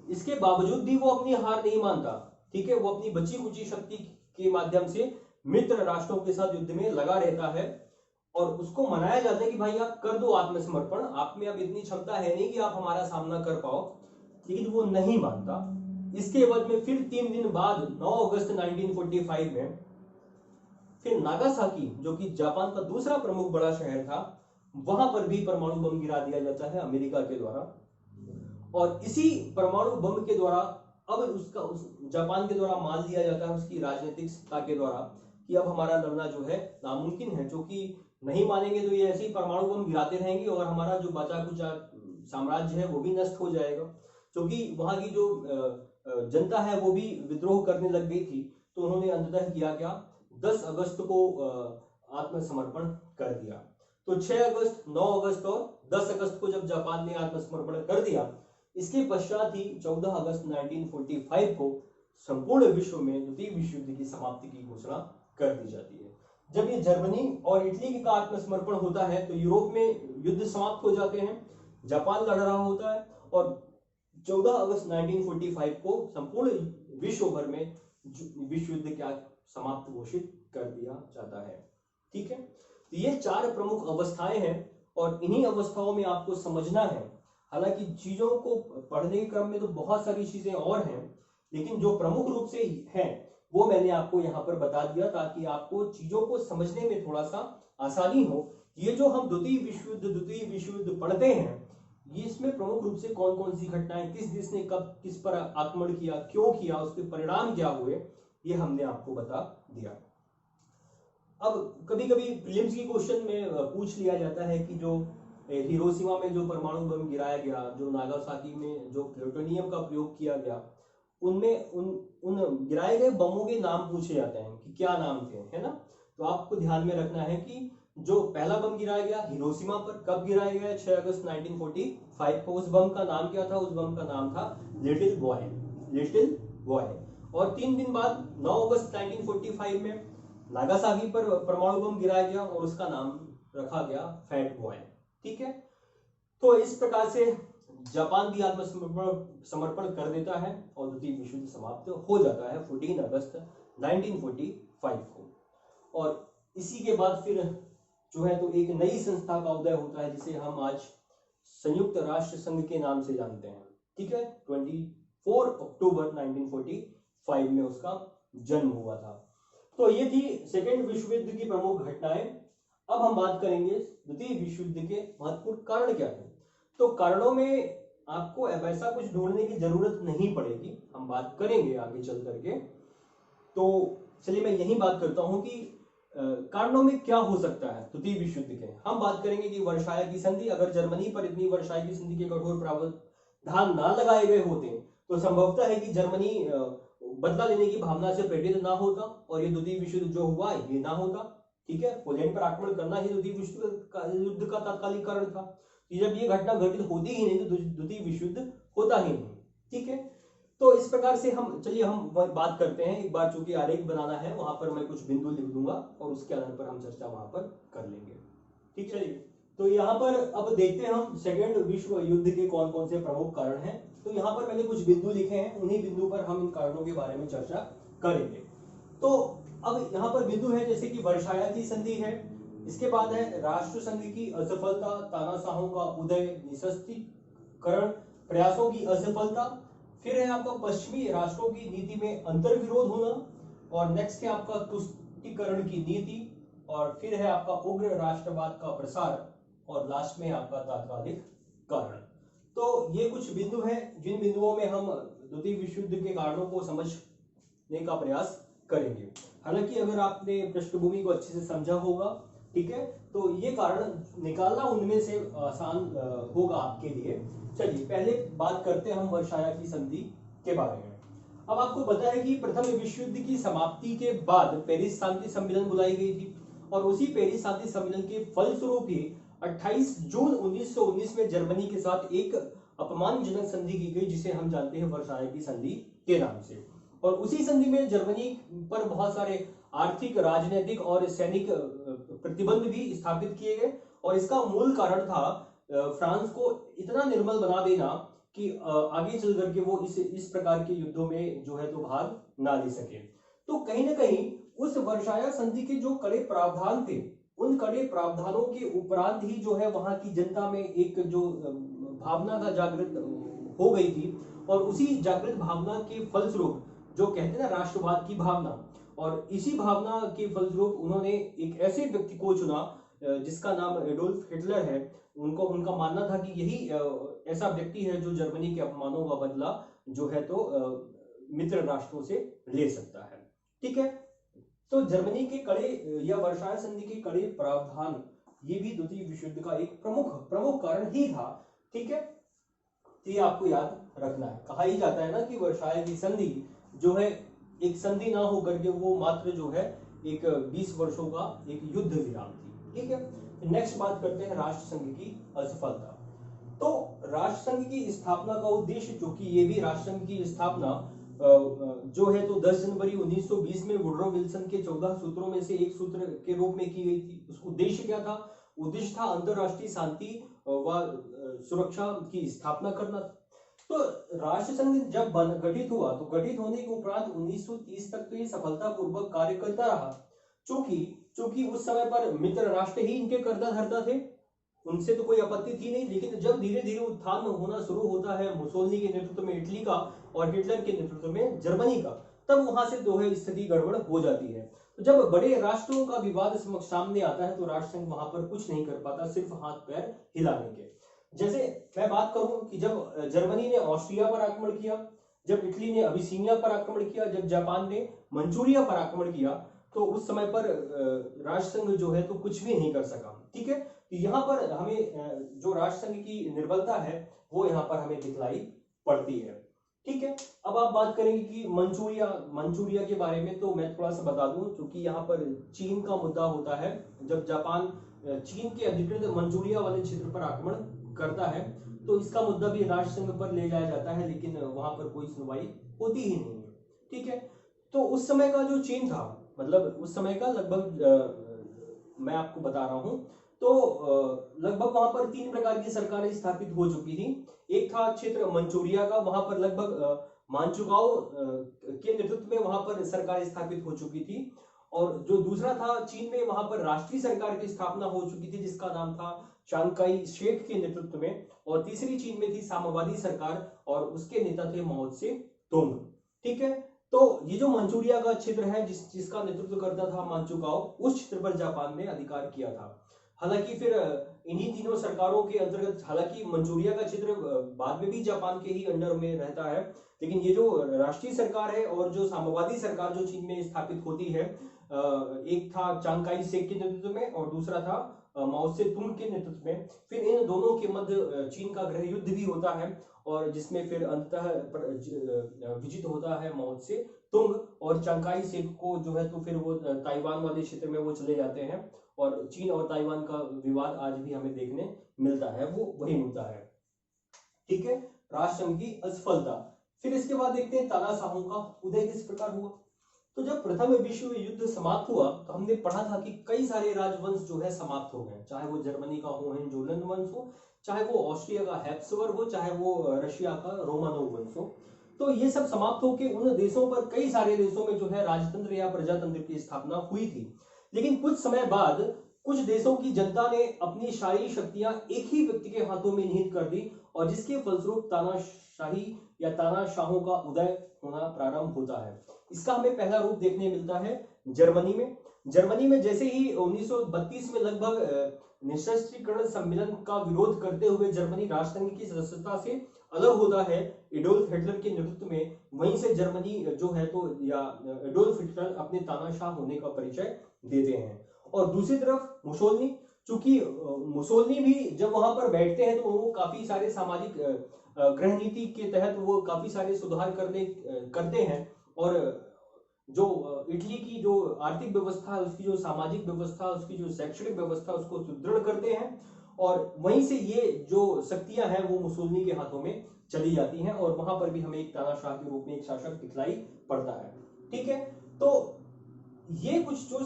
इसके बावजूद भी वो अपनी हार नहीं मानता, ठीक है। वो अपनी बची कुची शक्ति के माध्यम से मित्र राष्ट्रों के साथ युद्ध में लगा रहता है और उसको मनाया जाता है कि भाई आप कर दो आत्मसमर्पण, आप में अब इतनी क्षमता है नहीं कि आप हमारा सामना कर पाओ। लेकिन वो नहीं मानता। इसके एवज में फिर 3 दिन बाद 9 अगस्त 1945 में फिर नागासाकी, जो कि जापान का दूसरा प्रमुख बड़ा शहर था, वहां पर भी परमाणु बम गिरा दिया जाता है अमेरिका के द्वारा। और इसी परमाणु बम के द्वारा अब जापान के द्वारा मान लिया जाता है उसकी राजनीतिक सत्ता के द्वारा कि अब हमारा लड़ना जो है नामुमकिन है, जो कि नहीं मानेंगे तो ये ऐसे ही परमाणु बम गिराते रहेंगे और हमारा जो बचा कुचा साम्राज्य है वो भी नष्ट हो जाएगा। क्योंकि वहां की जो जनता है वो भी विद्रोह करने लग गई थी। तो उन्होंने अंततः किया क्या, 10 अगस्त को आत्मसमर्पण कर दिया। तो 6 अगस्त, 9 अगस्त और 10 अगस्त को जब जापान ने आत्मसमर्पण कर दिया, इसके पश्चात ही 14 अगस्त 1945 को संपूर्ण विश्व में द्वितीय विश्व युद्ध की समाप्ति की घोषणा कर दी जाती है। जब ये जर्मनी और इटली का आत्मसमर्पण होता है तो यूरोप में युद्ध समाप्त हो जाते हैं, जापान लड़ रहा होता है और 14 अगस्त 1945 को संपूर्ण विश्व भर में विश्व युद्ध क्या समाप्त घोषित कर दिया जाता है, ठीक है। तो ये 4 प्रमुख अवस्थाएं हैं और इन्हीं अवस्थाओं में आपको समझना है। हालांकि चीजों को पढ़ने के क्रम में तो बहुत सारी चीजें और हैं, लेकिन जो प्रमुख रूप से है वो मैंने आपको यहाँ पर बता दिया ताकि आपको चीजों को समझने में थोड़ा सा आसानी हो। ये जो हम द्वितीय विश्व युद्ध पढ़ते हैं, ये इसमें प्रमुख रूप से कौन कौन सी घटनाएं, किस देश ने कब किस पर आक्रमण किया, क्यों किया, उसके परिणाम क्या हुए, ये हमने आपको बता दिया। अब कभी कभी प्रीलिम्स की क्वेश्चन में पूछ लिया जाता है कि जो हिरोशिमा में जो परमाणु बम गिराया गया, जो नागासाकी में जो प्लूटोनियम का प्रयोग किया गया, उनमें उन गिराए गए बमों के नाम पूछे जाते हैं कि क्या नाम थे, है ना। तो आपको ध्यान में रखना है कि जो पहला बम गिराया गया हिरोशिमा पर, कब गिराया गया, 6 अगस्त 1945 को। उस बम का नाम क्या था, उस बम का नाम था लिटिल बॉय। और 3 दिन बाद 9 अगस्त 1945 में नागासाकी पर परमाणु बम गिराया गया और उसका नाम रखा गया फैट बॉय, ठीक है। तो इस प्रकार से जापान भी आत्मसमर्पण कर देता है और द्वितीय विश्व युद्ध समाप्त हो जाता है 14 अगस्त 1945 को। और इसी के बाद फिर जो है तो एक नई संस्था का उदय होता है जिसे हम आज संयुक्त राष्ट्र संघ के नाम से जानते हैं, ठीक है। 24 अक्टूबर 1945 में उसका जन्म हुआ था। तो ये थी सेकेंड विश्व युद्ध की प्रमुख घटनाएं। अब हम बात करेंगे द्वितीय विश्व युद्ध के महत्वपूर्ण कारण क्या थे। तो कारणों में आपको ऐसा कुछ ढूंढने की जरूरत नहीं पड़ेगी, हम बात करेंगे आगे चल करके। तो चलिए मैं यही बात करता हूं कि कारणों में क्या हो सकता है द्वितीय विश्व युद्ध के। हम बात करेंगे कि वर्साय की संधि, अगर जर्मनी पर इतनी वर्साय की संधि के कठोर प्रावधान ना लगाए गए होते तो संभवतः है कि जर्मनी बदला लेने की भावना से प्रेरित ना होता और ये द्वितीय विश्व युद्ध जो हुआ ये ना होता, ठीक है। पोलैंड पर आक्रमण करना ही द्वितीय विश्व युद्ध का तात्कालिक कारण था। जब ये घटना घटित होती ही नहीं तो द्वितीय विश्व युद्ध होता ही नहीं, ठीक है। तो इस प्रकार से हम बात करते हैं। एक बार चूंकि आरेख बनाना है, वहां पर मैं कुछ बिंदु लिख दूंगा और उसके आधार पर हम चर्चा वहां पर कर लेंगे, ठीक है। तो यहाँ पर अब देखते हैं हम सेकेंड विश्व युद्ध के कौन कौन से प्रमुख कारण हैं। तो यहाँ पर मैंने कुछ बिंदु लिखे हैं, उन्हीं बिंदु पर हम इन कारणों के बारे में चर्चा करेंगे। तो अब यहाँ पर बिंदु है जैसे कि वर्साय की संधि है, इसके बाद है राष्ट्र संघ की असफलता, तानाशाहों का उदय, निशस्त्रीकरण प्रयासों की असफलता, फिर है आपका पश्चिमी राष्ट्रों की नीति में अंतर्विरोध होना और नेक्स्ट है आपका तुष्टीकरण की नीति, और फिर है आपका उग्र राष्ट्रवाद का प्रसार, और लास्ट में आपका तात्कालिक कारण। तो ये कुछ बिंदु हैं जिन बिंदुओं में हम द्वितीय विश्व युद्ध के कारणों को समझने का प्रयास करेंगे। हालांकि अगर आपने पृष्ठभूमि को अच्छे से समझा होगा, ठीक है, तो ये कारण निकालना उनमें से आसान होगा आपके लिए। चलिए पहले बात करते हैं हम वर्साय की संधि के बारे में। अब आपको पता है कि प्रथम विश्व युद्ध की समाप्ति के बाद पेरिस शांति सम्मेलन बुलाई गई थी, और उसी पेरिस शांति सम्मेलन के फलस्वरूप ही 28 जून 1919 में जर्मनी के साथ एक अपमानजनक संधि की गई, जिसे हम जानते हैं वर्साय की संधि के नाम से। और उसी संधि में जर्मनी पर बहुत सारे आर्थिक, राजनीतिक और सैनिक प्रतिबंध भी स्थापित किए गए, और इसका मूल कारण था फ्रांस को इतना निर्बल बना देना कि आगे चल करके वो इस प्रकार के युद्धों में जो है तो भाग ना ले सके। तो कहीं ना कहीं उस वर्साय संधि के जो कड़े प्रावधान थे, उन कड़े प्रावधानों के उपरांत ही जो है वहां की जनता में एक जो भावना का जागृत हो गई थी, और उसी जागृत भावना के फलस्वरूप जो कहते हैं ना राष्ट्रवाद की भावना, और इसी भावना के फलस्वरूप उन्होंने एक ऐसे व्यक्ति को चुना जिसका नाम एडोल्फ हिटलर है। उनका मानना था कि यही ऐसा व्यक्ति है जो जर्मनी के अपमानों का बदला जो है तो मित्र राष्ट्रों से ले सकता है। ठीक है, तो जर्मनी के कड़े या वर्साय संधि के कड़े प्रावधान ये भी द्वितीय विश्व युद्ध का एक प्रमुख कारण ही था। ठीक है, तो ये आपको याद रखना है। कहा ही जाता है ना कि वर्साय की संधि जो है एक संधि ना होकर के वो मात्र जो है एक 20 वर्षों का एक युद्ध विराम थी। ठीक है, नेक्स्ट बात करते हैं राष्ट्र संघ की असफलता। तो राष्ट्र संघ की स्थापना का उद्देश्य, जो कि ये भी राष्ट्र संघ की स्थापना जो है तो 10 जनवरी 1920 में वुडरो विल्सन के 14 सूत्रों में से एक सूत्र के रूप में की गई थी। उसका उद्देश्य क्या था? उद्देश्य था अंतरराष्ट्रीय शांति व सुरक्षा की स्थापना करना। तो राष्ट्र संघ जब गठित हुआ तो गठित होने के उपरांत 1930 तक तो ये सफलतापूर्वक कार्य करता रहा, चूंकि उस समय पर मित्र राष्ट्र ही इनके कर्ता धर्ता थे, उनसे तो कोई आपत्ति थी नहीं। लेकिन जब धीरे धीरे उत्थान होना शुरू होता है मुसोलिनी के नेतृत्व में इटली का और हिटलर के नेतृत्व में जर्मनी का, तब वहां से जो है स्थिति गड़बड़ हो जाती है। तो जब बड़े राष्ट्रों का विवाद सामने आता है तो राष्ट्र संघ वहां पर कुछ नहीं कर पाता, सिर्फ हाथ पैर हिलाने के। जैसे मैं बात करूं कि जब जर्मनी ने ऑस्ट्रिया पर आक्रमण किया, जब इटली ने अबिसीनिया पर आक्रमण किया, जब जापान ने मंचूरिया पर आक्रमण किया, तो उस समय पर राष्ट्र संघ जो है तो कुछ भी नहीं कर सका। ठीक है, तो यहाँ पर हमें जो राष्ट्र संघ की निर्बलता है वो यहाँ पर हमें दिखलाई पड़ती है। ठीक है, अब आप बात करेंगे कि मंचूरिया के बारे में, तो मैं थोड़ा सा बता दूं, क्योंकि यहाँ पर चीन का मुद्दा होता है। जब जापान चीन के अधिकृत मंचूरिया वाले क्षेत्र पर आक्रमण करता है तो इसका मुद्दा भी राष्ट्र संघ पर ले जाया जाता है, लेकिन वहां पर कोई सुनवाई होती ही नहीं है। ठीक है, तो उस समय का जो चीन था, मतलब उस समय का लगभग मैं आपको बता रहा हूं, तो लगभग वहां पर 3 प्रकार की सरकारें स्थापित हो चुकी थी। एक था क्षेत्र मंचूरिया का, वहां पर लगभग मांचुकाओ के नेतृत्व में वहां पर सरकार स्थापित हो चुकी थी। और जो दूसरा था चीन में, वहां पर राष्ट्रीय सरकार की स्थापना हो चुकी थी जिसका नाम था चांग काई शेक के नेतृत्व में। और तीसरी चीन में थी साम्यवादी सरकार और उसके नेता थे माओ त्से तुंग। ठीक है, तो ये जो मंचूरिया का क्षेत्र है जिसका नेतृत्व करता था मांचुकाओ, उस क्षेत्र पर जापान ने अधिकार किया था। हालांकि फिर इन्हीं तीनों सरकारों के अंतर्गत, हालांकि मंचूरिया का क्षेत्र बाद में भी जापान के ही अंडर में रहता है, लेकिन ये जो राष्ट्रीय सरकार है और जो साम्यवादी सरकार जो चीन में स्थापित होती है, एक था चांग काई शेक के नेतृत्व में और दूसरा था माओ त्से तुंग के नेतृत्व में। फिर इन दोनों के मध्य चीन का गृह युद्ध भी होता है, और जिसमें फिर अंततः विजित होता है माओ त्से तुंग, और चांग काई शेक को जो है तो फिर वो ताइवान वाले क्षेत्र में वो चले जाते हैं, और चीन और ताइवान का विवाद आज भी हमें देखने मिलता है, वो वही मुद्दा है। ठीक है, राष्ट्र संघ की असफलता। फिर इसके बाद देखते हैं तानाशाहों का उदय किस प्रकार हुआ। तो जब प्रथम विश्व युद्ध समाप्त हुआ तो हमने पढ़ा था कि कई सारे राजवंश जो है समाप्त हो गए, चाहे वो जर्मनी का होहेंजोलन वंश हो, चाहे वो ऑस्ट्रिया का हैप्सबर्ग हो, चाहे वो रशिया का रोमानोव वंश हो। तो ये सब समाप्त होकर उन देशों पर, कई सारे देशों में जो है राजतंत्र या प्रजातंत्र की स्थापना हुई थी। लेकिन कुछ समय बाद कुछ देशों की जनता ने अपनी सारी शक्तियां एक ही व्यक्ति के हाथों में निहित कर दी, और जिसके फलस्वरूप तानाशाही या तानाशाहों का उदय होना प्रारंभ होता है। इसका हमें पहला रूप देखने मिलता है जर्मनी में। जर्मनी में जैसे ही 1932 में लगभग निशस्त्रीकरण सम्मेलन का विरोध करते हुए जर्मनी राष्ट्रसंघ की सदस्यता से अलग होता है एडोल्फ हिटलर के नेतृत्व में, वहीं से जर्मनी जो है तो या एडोल्फ हिटलर अपने तानाशाह होने का परिचय देते हैं। और दूसरी तरफ मुसोलिनी, चूंकि मुसोलिनी भी जब वहां पर बैठते हैं तो वो काफी सारे सामाजिक गृह नीति के तहत वो काफी सारे सुधार करते हैं और जो इटली की जो आर्थिक व्यवस्था, उसकी जो सामाजिक व्यवस्था, उसकी जो शैक्षणिक व्यवस्था, उसको सुदृढ़ करते हैं और वहीं से ये जो शक्तियां हैं वो मुसोलिनी के हाथों में चली जाती हैं और वहां पर भी हमें एक तानाशाह के रूप में एक शासक दिखलाई पड़ता है। ठीक है, तो ये कुछ जो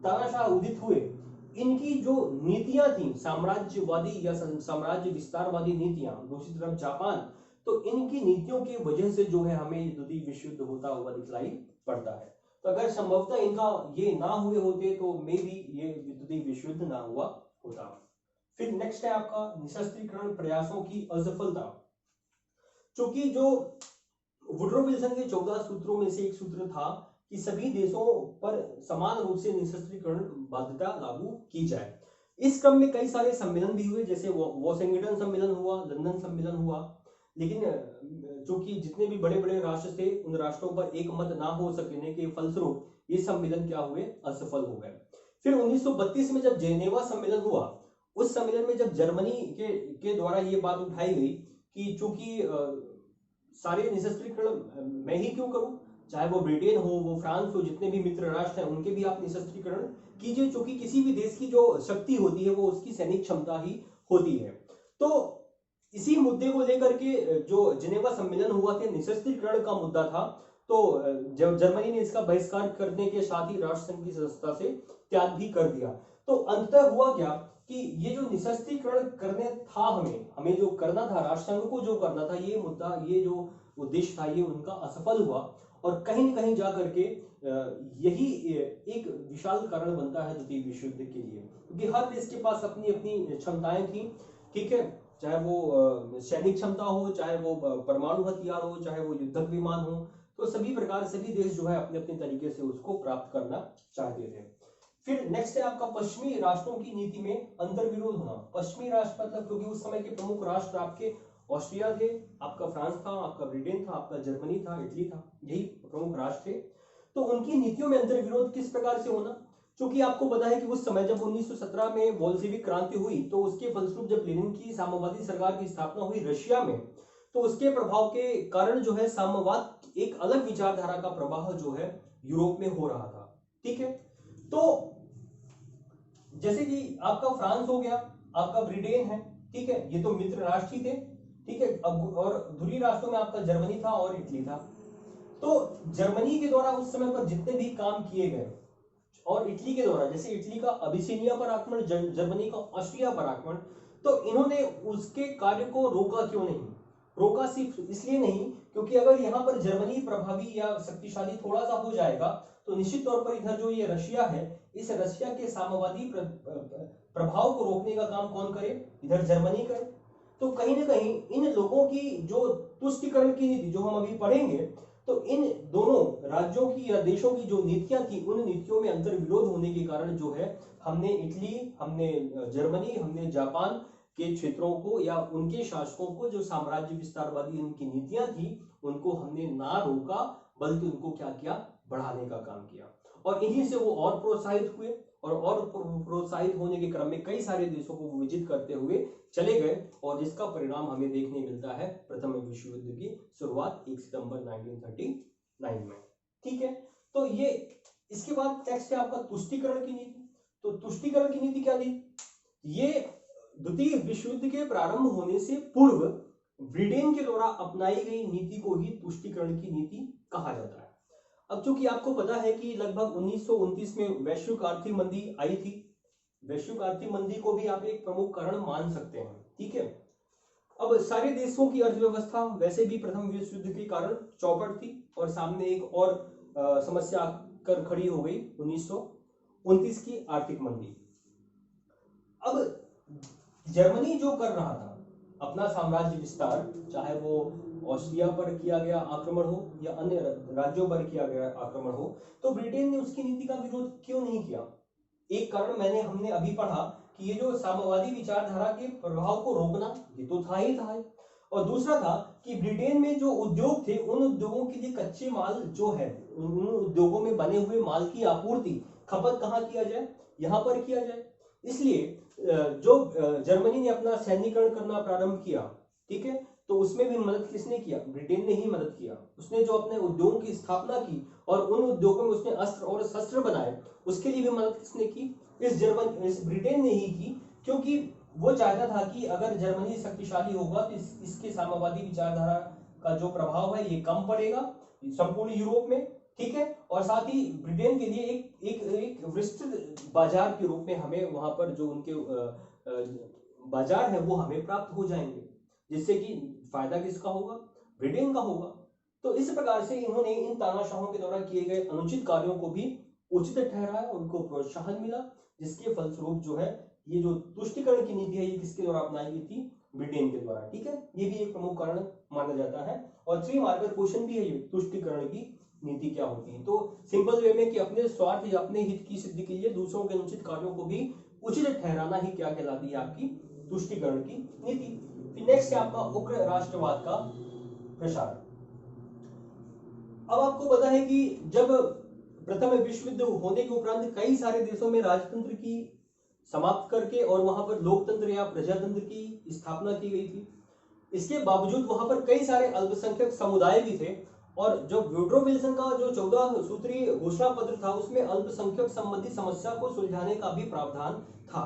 तानाशाह उदित हुए, इनकी जो नीतियां थी साम्राज्यवादी या साम्राज्य विस्तारवादी नीतियां, दूसरी तरफ जापान, तो इनकी नीतियों की वजह से जो है हमें द्वितीय विश्व युद्ध होता हुआ दिखलाई पड़ता है। तो अगर संभवतः इनका ये ना हुए होते तो मे भी ये द्वितीय विश्व युद्ध ना हुआ होता। फिर नेक्स्ट है आपका निशस्त्रीकरण प्रयासों की असफलता। चूंकि जो वुडरो विल्सन के 14 सूत्रों में से एक सूत्र था कि सभी देशों पर समान रूप से निशस्त्रीकरण बाध्यता लागू की जाए। इस क्रम में कई सारे सम्मेलन भी हुए, जैसे वॉशिंगटन सम्मेलन हुआ, लंदन सम्मेलन हुआ, लेकिन चूंकि जितने भी बड़े बड़े राष्ट्र थे उन राष्ट्रों पर एक मत ना हो सकने के फलस्वरूप ये सम्मेलन क्या हुए, असफल हो गए। फिर 1932 में जब जेनेवा सम्मेलन हुआ, उस सम्मेलन में जब जर्मनी के द्वारा ये बात उठाई गई कि चूंकि सारे निशस्त्रीकरण मैं ही क्यों करूं, चाहे वो ब्रिटेन हो, वो फ्रांस हो, जितने भी मित्र राष्ट्र हैं उनके भी आप निशस्त्रीकरण कीजिए, क्योंकि किसी भी देश की जो शक्ति होती है वो उसकी सैनिक क्षमता ही होती है। तो इसी मुद्दे को लेकर के जो जिनेवा सम्मेलन हुआ था, निशस्त्रीकरण का मुद्दा था, तो जब जर्मनी ने इसका बहिष्कार करने के साथ ही राष्ट्रसंघ की सदस्यता से त्याग भी कर दिया। तो अंततः हुआ क्या कि ये जो निशस्त्रीकरण करने था, हमें जो करना था, राष्ट्रसंघ को जो करना था, ये मुद्दा, ये जो उद्देश्य था, ये उनका असफल हुआ और कहीं न कहीं जाकर के यही एक विशाल कारण बनता है द्वितीय विश्व युद्ध के लिए, क्योंकि हर देश के पास अपनी अपनी क्षमताएं थी। ठीक है, चाहे वो सैनिक क्षमता हो, चाहे वो परमाणु हथियार हो, चाहे वो युद्धक विमान हो, तो सभी प्रकार सभी देश जो है अपने अपने तरीके से उसको प्राप्त करना चाहते थे। फिर नेक्स्ट है आपका पश्चिमी राष्ट्रों की नीति में अंतर्विरोध होना। पश्चिमी राष्ट्र मतलब क्योंकि उस समय के प्रमुख राष्ट्र आपके ऑस्ट्रिया थे, आपका फ्रांस था, आपका ब्रिटेन था, आपका जर्मनी था, इटली था, यही प्रमुख राष्ट्र थे। तो उनकी नीतियों में अंतर्विरोध किस प्रकार से होना, क्योंकि आपको पता है कि उस समय जब 1917 में बोल्शेविक क्रांति हुई, तो उसके फलस्वरूप जब लेनिन की साम्यवादी सरकार की स्थापना हुई रशिया में, तो उसके प्रभाव के कारण जो है साम्यवाद एक अलग विचारधारा का प्रवाह जो है यूरोप में हो रहा था। ठीक है, तो जैसे कि आपका फ्रांस हो गया, आपका ब्रिटेन है, ठीक है, ये तो मित्र राष्ट्र ही थे। ठीक है, अब और ध्रुवीय राष्ट्रों में आपका जर्मनी था और इटली था। तो जर्मनी के द्वारा उस समय पर जितने भी काम किए गए और इटली के द्वारा, जैसे इटली का अबिसिनिया पर आक्रमण, जर्मनी का ऑस्ट्रिया पर आक्रमण, तो इन्होंने उसके कार्य को रोका क्यों नहीं? रोका सिर्फ इसलिए नहीं क्योंकि अगर यहाँ पर जर्मनी प्रभावी या शक्तिशाली थोड़ा सा हो जाएगा तो निश्चित तौर पर इधर जो ये रशिया है, इस रशिया के साम्यवादी प्रभाव को रोकने का काम कौन करे? इधर जर्मनी करे। तो कहीं ना कहीं इन लोगों की जो तुष्टीकरण की नीति जो हम अभी पढ़ेंगे, तो इन दोनों राज्यों की या देशों की जो नीतियां थी, उन नीतियों में अंतर्विरोध होने के कारण जो है हमने इटली, हमने जर्मनी, हमने जापान के क्षेत्रों को या उनके शासकों को, जो साम्राज्य विस्तारवादी उनकी नीतियां थी, उनको हमने ना रोका बल्कि उनको क्या किया? बढ़ाने का काम किया। और इन्हीं से वो और प्रोत्साहित हुए और प्रोत्साहित होने के क्रम में कई सारे देशों को विजित करते हुए चले गए और जिसका परिणाम हमें देखने मिलता है प्रथम विश्व युद्ध की शुरुआत 1 सितंबर 1939 में। ठीक है, तो ये इसके बाद नेक्स्ट है आपका तुष्टीकरण की नीति। तो तुष्टीकरण की नीति क्या थी? ये द्वितीय विश्व युद्ध के प्रारंभ होने से पूर्व ब्रिटेन के द्वारा अपनाई गई नीति को ही तुष्टीकरण की नीति कहा जाता है। अब चूंकि आपको पता है कि लगभग 1929 में वैश्विक आर्थिक मंदी आई थी, वैश्विक आर्थिक मंदी को भी आप एक प्रमुख कारण मान सकते हैं। ठीक है, अब सारे देशों की अर्थव्यवस्था वैसे भी प्रथम विश्व युद्ध के कारण चौपट थी और सामने एक और समस्या कर खड़ी हो गई 1929 की आर्थिक मंदी। अब जर्मनी जो कर रहा था, अपना साम्राज्य विस्तार, चाहे वो ऑस्ट्रिया पर किया गया आक्रमण हो या अन्य राज्यों पर किया गया आक्रमण हो, तो ब्रिटेन ने उसकी नीति का विरोध क्यों नहीं किया? एक कारण हमने अभी पढ़ा कि ये जो साम्यवादी विचारधारा के प्रभाव को रोकना, ये तो था ही था। और दूसरा था कि ब्रिटेन में जो उद्योग थे, उन उद्योगों के लिए कच्चे माल जो है, उन उद्योगों में बने हुए माल की आपूर्ति, खपत कहाँ किया जाए? यहाँ पर किया जाए। इसलिए जो जर्मनी ने अपना सैन्यीकरण करना प्रारंभ किया, ठीक है, तो उसमें भी मदद किसने किया? ब्रिटेन ने ही मदद किया। उसने जो अपने उद्योगों की स्थापना की और उन उद्योगों में उसने अस्त्र और शस्त्र बनाए, उसके लिए भी मदद किसने की? इस ब्रिटेन ने ही की, क्योंकि वो चाहता था कि अगर जर्मनी शक्तिशाली होगा तो इसके साम्यवादी विचारधारा का जो प्रभाव है ये कम पड़ेगा संपूर्ण यूरोप में, ठीक है, और साथ ही ब्रिटेन के लिए एक विस्तृत बाजार के रूप में हमें वहां पर जो उनके बाजार है वो हमें प्राप्त हो जाएंगे, जिससे कि फायदा किसका होगा? ब्रिटेन का होगा। तो इस प्रकार से इन्होंने इन तानाशाहों के द्वारा किए गए अनुचित कार्यों को भी उचित ठहराया, उनको प्रोत्साहन मिला, जिसके फलस्वरूप जो है ये जो तुष्टिकरण की नीति है ये किसके द्वारा अपनाई गई थी? ब्रिटेन के द्वारा, ठीक है। ये भी एक प्रमुख कारण माना जाता है और 3 मार्कर क्वेश्चन भी है ये, तुष्टिकरण की नीति क्या होती है? तो सिंपल वे में कि अपने स्वार्थ या अपने हित की सिद्धि के लिए दूसरों के अनुचित कार्यों को भी उचित ठहराना ही क्या कहलाती है? आपकी तुष्टिकरण की नीति। फिर नेक्स्ट है आपका उग्र राष्ट्रवाद का प्रसार। अब आपको पता है कि जब प्रथम विश्व युद्ध होने के उपरांत कई सारे देशों में राजतंत्र की समाप्त करके और वहां पर लोकतंत्र या प्रजातंत्र की स्थापना की गई थी। इसके बावजूद वहां पर कई सारे अल्पसंख्यक समुदाय भी थे और जो वुड्रो विल्सन का जो 14 सूत्रीय घोषणा पत्र था उसमें अल्पसंख्यक संबंधी समस्या को सुलझाने का भी प्रावधान था।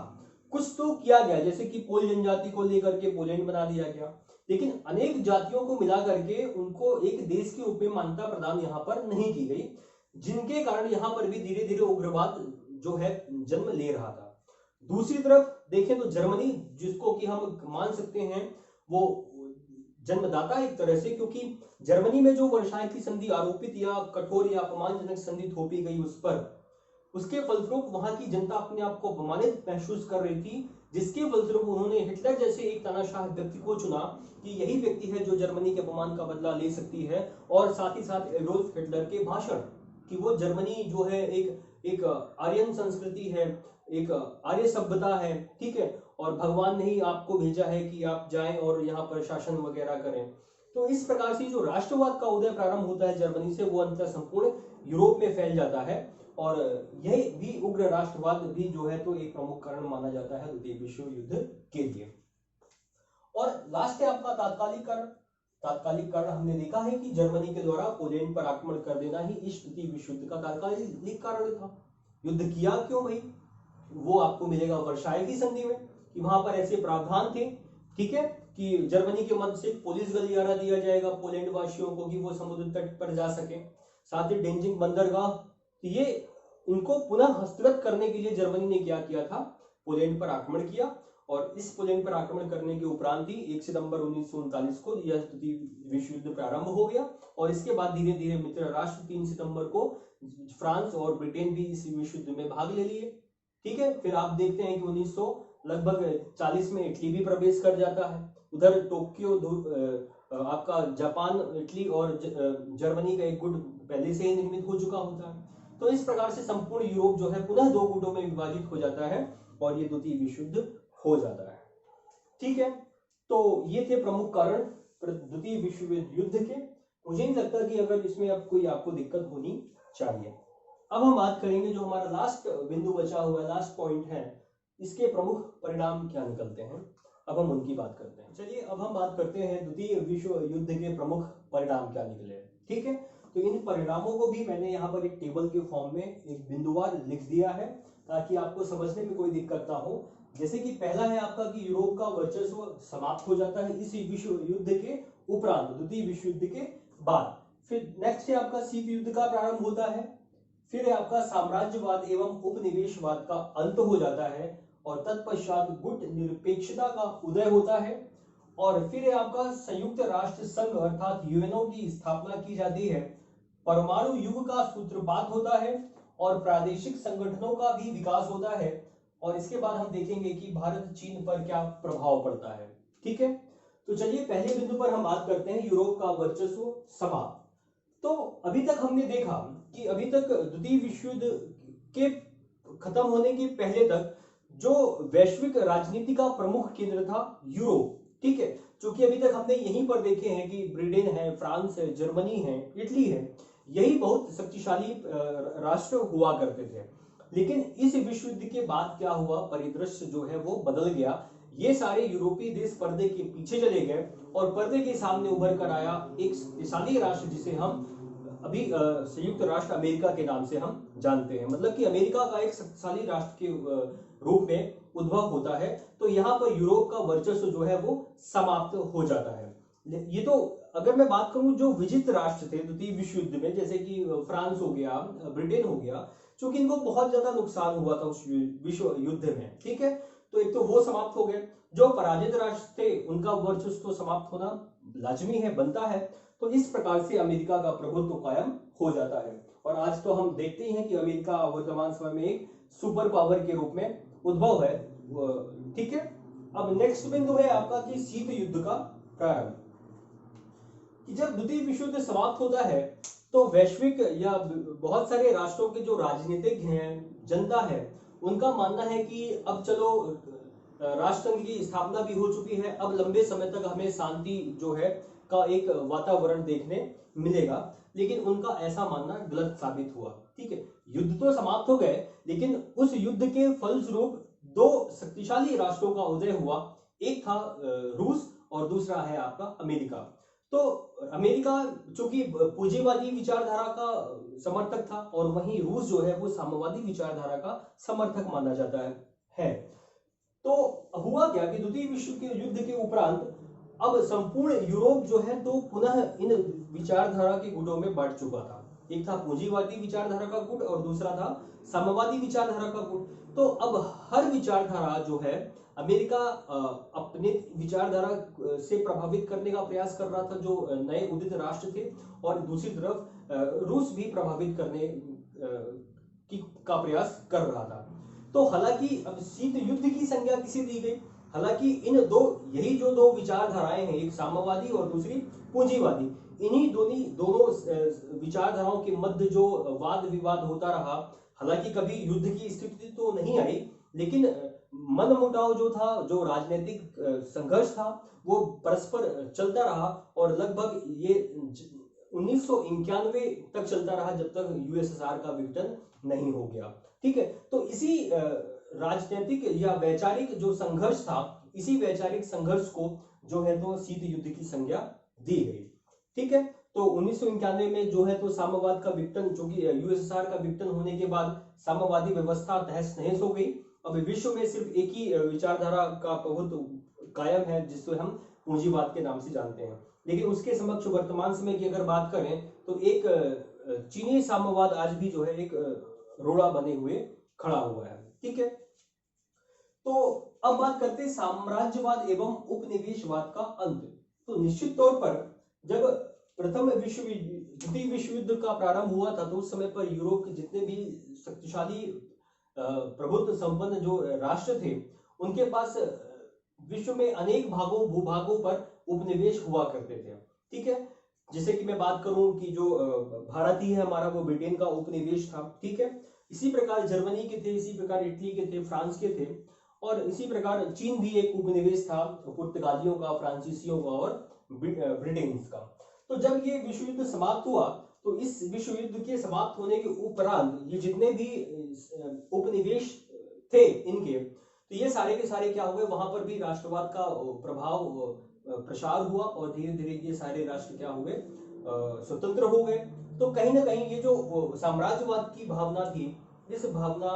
कुछ तो किया गया, जैसे कि पोल जनजाति को लेकर के पोलैंड बना दिया गया, लेकिन अनेक जातियों को मिला करके उनको एक देश के रूप में मान्यता प्रदान यहाँ पर नहीं की गई, जिनके कारण यहाँ पर भी धीरे धीरे उग्रवाद जो है जन्म ले रहा था। दूसरी तरफ देखें तो जर्मनी, जिसको कि हम मान सकते हैं वो जन्मदाता एक तरह से, क्योंकि जर्मनी में जो वर्षाई की संधि आरोपित या कठोर या अपमानजनक संधि थोपी गई उस पर, उसके फलस्वरूप वहां की जनता अपने आप को अपमानित महसूस कर रही थी, जिसके फलस्वरूप उन्होंने हिटलर जैसे एक तानाशाह व्यक्ति को चुना कि यही व्यक्ति है जो जर्मनी के अपमान का बदला ले सकती है। और साथ ही साथ एडोल्फ हिटलर के भाषण कि वो जर्मनी जो है एक आर्यन संस्कृति है, एक आर्य सभ्यता है, ठीक है, और भगवान ने ही आपको भेजा है कि आप जाएं और यहाँ पर शासन वगैरह करें। तो इस प्रकार से जो राष्ट्रवाद का उदय प्रारंभ होता है जर्मनी से, वो अंततः संपूर्ण यूरोप में फैल जाता है और यही भी उग्र राष्ट्रवाद भी जो है तो एक प्रमुख कारण माना जाता है द्वितीय विश्व युद्ध के लिए। और लास्ट है आपका तात्कालिक कारण। तात्कालिक कारण हमने देखा है कि जर्मनी के द्वारा पोलैंड पर आक्रमण कर देना ही इस द्वितीय विश्व युद्ध का तात्कालिक कारण था। युद्ध किया क्यों भाई? वो आपको मिलेगा वर्षाई की संधि में, कि वहां पर ऐसे प्रावधान थे, ठीक है, कि जर्मनी के मध्य से पुलिस गलियारा दिया जाएगा पोलैंड वासियों को कि वो समुद्र तट पर जा सके, साथ ही डेंजिंग बंदरगाह, ये इनको पुनः हस्तगत करने के लिए जर्मनी ने क्या किया था? पोलैंड पर आक्रमण किया और इस पोलैंड पर आक्रमण करने के उपरांत ही 1 सितंबर 1939 को यह द्वितीय विश्व युद्ध प्रारंभ हो गया और इसके बाद धीरे धीरे मित्र राष्ट्र 3 सितंबर को फ्रांस और ब्रिटेन भी इस विश्व युद्ध में भाग ले लिए, ठीक है। फिर आप देखते हैं कि 1940 में इटली भी प्रवेश कर जाता है, उधर टोक्यो आपका जापान, इटली और जर्मनी का एक गुट पहले से ही निर्मित हो चुका होता है। तो इस प्रकार से संपूर्ण यूरोप जो है पुनः 2 गुटों में विभाजित हो जाता है और ये द्वितीय विश्व युद्ध हो जाता है, ठीक है। तो ये थे प्रमुख कारण द्वितीय विश्व युद्ध के। मुझे नहीं लगता कि अगर इसमें अब कोई आपको दिक्कत होनी चाहिए। अब हम बात करेंगे जो हमारा लास्ट बिंदु बचा हुआ है, लास्ट पॉइंट है, इसके प्रमुख परिणाम क्या निकलते हैं, अब हम उनकी बात करते हैं। चलिए अब हम बात करते हैं द्वितीय विश्व युद्ध के प्रमुख परिणाम क्या निकले, ठीक है। तो इन परिणामों को भी मैंने यहाँ पर एक टेबल के फॉर्म में एक बिंदुवार लिख दिया है ताकि आपको समझने में कोई दिक्कत ना हो। जैसे कि पहला है आपका कि यूरोप का वर्चस्व समाप्त हो जाता है इस विश्व युद्ध के उपरांत, द्वितीय विश्व युद्ध के बाद। फिर नेक्स्ट है आपका शीत युद्ध का प्रारंभ होता है। फिर आपका साम्राज्यवाद एवं उपनिवेशवाद का अंत हो जाता है और तत्पश्चात गुट निरपेक्षता का उदय होता है। और फिर आपका संयुक्त राष्ट्र संघ अर्थात यूएनओ की स्थापना की जाती है। परमाणु युग का सूत्रपात होता है और प्रादेशिक संगठनों का भी विकास होता है। और इसके बाद हम देखेंगे कि भारत चीन पर क्या प्रभाव पड़ता है, ठीक है। तो चलिए पहले बिंदु पर हम बात करते हैं यूरोप का वर्चस्व समाप्त। तो अभी तक हमने देखा कि अभी तक द्वितीय विश्व युद्ध के खत्म होने के पहले तक जो वैश्विक राजनीति का प्रमुख केंद्र था यूरोप, ठीक है, क्योंकि अभी तक हमने यहीं पर देखे हैं कि ब्रिटेन है, फ्रांस है, जर्मनी है, इटली है, यही बहुत शक्तिशाली राष्ट्र हुआ करते थे। लेकिन इस विश्व युद्ध के बाद क्या हुआ, परिदृश्य जो है वो बदल गया। ये सारे यूरोपीय देश पर्दे के पीछे चले गए और पर्दे के सामने उभर कर आया एक शक्तिशाली राष्ट्र जिसे हम अभी संयुक्त राष्ट्र अमेरिका के नाम से हम जानते हैं। मतलब कि अमेरिका का एक शक्तिशाली राष्ट्र के रूप में उद्भव होता है। तो यहाँ पर यूरोप का वर्चस्व जो है वो समाप्त हो जाता है। ये तो अगर मैं बात करूं जो विजित राष्ट्र थे द्वितीय विश्व युद्ध में, जैसे कि फ्रांस हो गया, ब्रिटेन हो गया, क्योंकि इनको बहुत ज्यादा नुकसान हुआ था उस विश्व युद्ध में, ठीक है, तो एक तो वो समाप्त हो गए। जो पराजित राष्ट्र थे उनका वर्चस्व तो समाप्त होना लाजमी है, बनता है। तो इस प्रकार से अमेरिका का प्रभुत्व कायम हो जाता है और आज तो हम देखते ही हैं कि अमेरिका वर्तमान समय में एक सुपर पावर के रूप में उद्भव है, ठीक है। अब नेक्स्ट बिंदु है आपका कि शीत युद्ध का प्रारंभ। कि जब द्वितीय विश्व युद्ध समाप्त होता है तो वैश्विक या बहुत सारे राष्ट्रों के जो राजनीतिक हैं, जनता है, उनका मानना है कि अब चलो राष्ट्रसंघ की स्थापना भी हो चुकी है, अब लंबे समय तक हमें शांति जो है का एक वातावरण देखने मिलेगा। लेकिन उनका ऐसा मानना गलत साबित हुआ, ठीक है। युद्ध तो समाप्त हो गए, लेकिन उस युद्ध के फलस्वरूप दो शक्तिशाली राष्ट्रों का उदय हुआ। एक था रूस और दूसरा है आपका अमेरिका। तो अमेरिका चूंकि पूंजीवादी विचारधारा का समर्थक था और वहीं रूस जो है वो साम्यवादी विचारधारा का समर्थक माना जाता है। तो हुआ क्या कि द्वितीय विश्व के युद्ध के उपरांत अब संपूर्ण यूरोप जो है तो पुनः इन विचारधारा के गुटों में बांट चुका था। एक था पूंजीवादी विचारधारा का गुट और दूसरा था साम्यवादी विचारधारा का गुट। तो अब हर विचारधारा जो है अमेरिका अपने विचारधारा से प्रभावित करने का प्रयास कर रहा था जो नए उदित राष्ट्र थे, और दूसरी तरफ रूस भी प्रभावित करने का प्रयास कर रहा था। तो हालांकि अब शीत युद्ध की संज्ञा किसे दी गई, हालांकि इन दो यही जो दो विचारधाराएं हैं, एक साम्यवादी और दूसरी पूंजीवादी, इन्हीं दोनों विचारधाराओं के मध्य जो वाद विवाद होता रहा। हालांकि कभी युद्ध की स्थिति तो नहीं आई, लेकिन मनमुटाव जो था, जो राजनीतिक संघर्ष था, वो परस्पर चलता रहा और लगभग ये 1991 तक चलता रहा, जब तक यूएसएसआर का विघटन नहीं हो गया, ठीक है। तो इसी राजनीतिक या वैचारिक जो संघर्ष था, इसी वैचारिक संघर्ष को जो है तो शीत युद्ध की संज्ञा दी गई, ठीक है। तो 1991 में जो है तो साम्यवाद का विघटन, जो कि यूएसएसआर का विघटन होने के बाद साम्यवादी व्यवस्था तहस नहस हो गई। अब विश्व में सिर्फ एक ही विचारधारा का प्रभुत्व कायम है, जिसको हम पूंजीवाद के नाम से जानते हैं। लेकिन उसके समक्ष वर्तमान समय की अगर बात करें तो एक चीनी साम्यवाद आज भी जो है एक रोड़ा बने हुए खड़ा हुआ है, ठीक है। तो अब बात करते हैं साम्राज्यवाद एवं उपनिवेशवाद का अंत। तो निश्चित तौर पर जब द्वितीय विश्व युद्ध का प्रारंभ हुआ था तो उस समय पर यूरोप के जितने भी शक्तिशाली प्रभुत्व संपन्न जो राष्ट्र थे, उनके पास विश्व में अनेक भूभागों पर उपनिवेश हुआ करते थे, ठीक है। जैसे कि मैं बात करूं कि जो भारत ही है हमारा, वो ब्रिटेन का उपनिवेश था, ठीक है। इसी प्रकार जर्मनी के थे, इसी प्रकार इटली के थे, फ्रांस के थे, और इसी प्रकार चीन भी एक उपनिवेश था, पुर्तगालियों का, फ्रांसीसियों का और ब्रिटेन का। तो जब ये विश्व युद्ध समाप्त हुआ तो इस विश्व युद्ध के समाप्त होने के उपरांत ये जितने भी उपनिवेश थे इनके, तो ये सारे के सारे क्या हुए, वहां पर भी राष्ट्रवाद का प्रभाव प्रसार हुआ और धीरे धीरे ये सारे राष्ट्र क्या हुए, स्वतंत्र हो गए। तो कहीं ना कहीं ये जो साम्राज्यवाद की भावना थी, इस भावना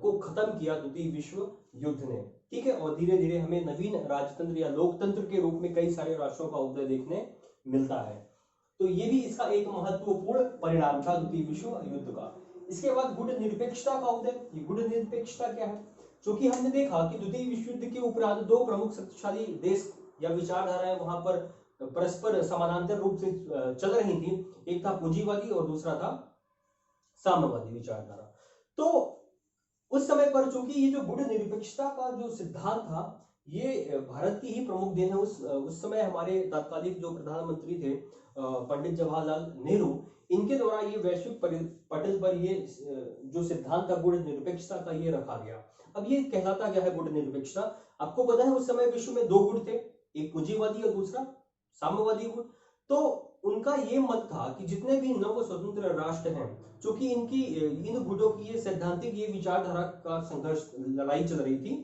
को खत्म किया द्वितीय विश्व युद्ध ने, ठीक है। और धीरे धीरे हमें नवीन राजतंत्र या लोकतंत्र के रूप में कई सारे राष्ट्रों का उदय देखने मिलता है। तो ये भी इसका एक महत्वपूर्ण परिणाम था द्वितीय विश्व युद्ध का। इसके बाद गुट निरपेक्षता का उदय। ये गुट निरपेक्षता क्या है, क्योंकि हमने देखा कि द्वितीय विश्व युद्ध के उपरांत दो प्रमुख शक्तिशाली देश या विचारधाराएं वहां पर परस्पर समानांतर रूप से चल रही थी। एक था पूंजीवादी और दूसरा था साम्यवादी विचारधारा। तो उस समय पर चूंकि ये जो गुट निरपेक्षता का जो सिद्धांत था, ये भारत की ही प्रमुख देन है। उस समय हमारे तत्कालीन जो प्रधानमंत्री थे पंडित जवाहरलाल नेहरू, इनके द्वारा ये वैश्विक पटल पर ये जो सिद्धांत था गुण निरपेक्षता का, ये रखा गया। अब ये कहलाता क्या है गुण निरपेक्षता? आपको पता है उस समय विश्व में दो गुट थे, एक पूंजीवादी और दूसरा साम्यवादी गुट। तो उनका ये मत था कि जितने भी नव स्वतंत्र राष्ट्र हैं, चूंकि इन गुटों की ये सैद्धांतिक ये विचारधारा का संघर्ष, लड़ाई चल रही थी,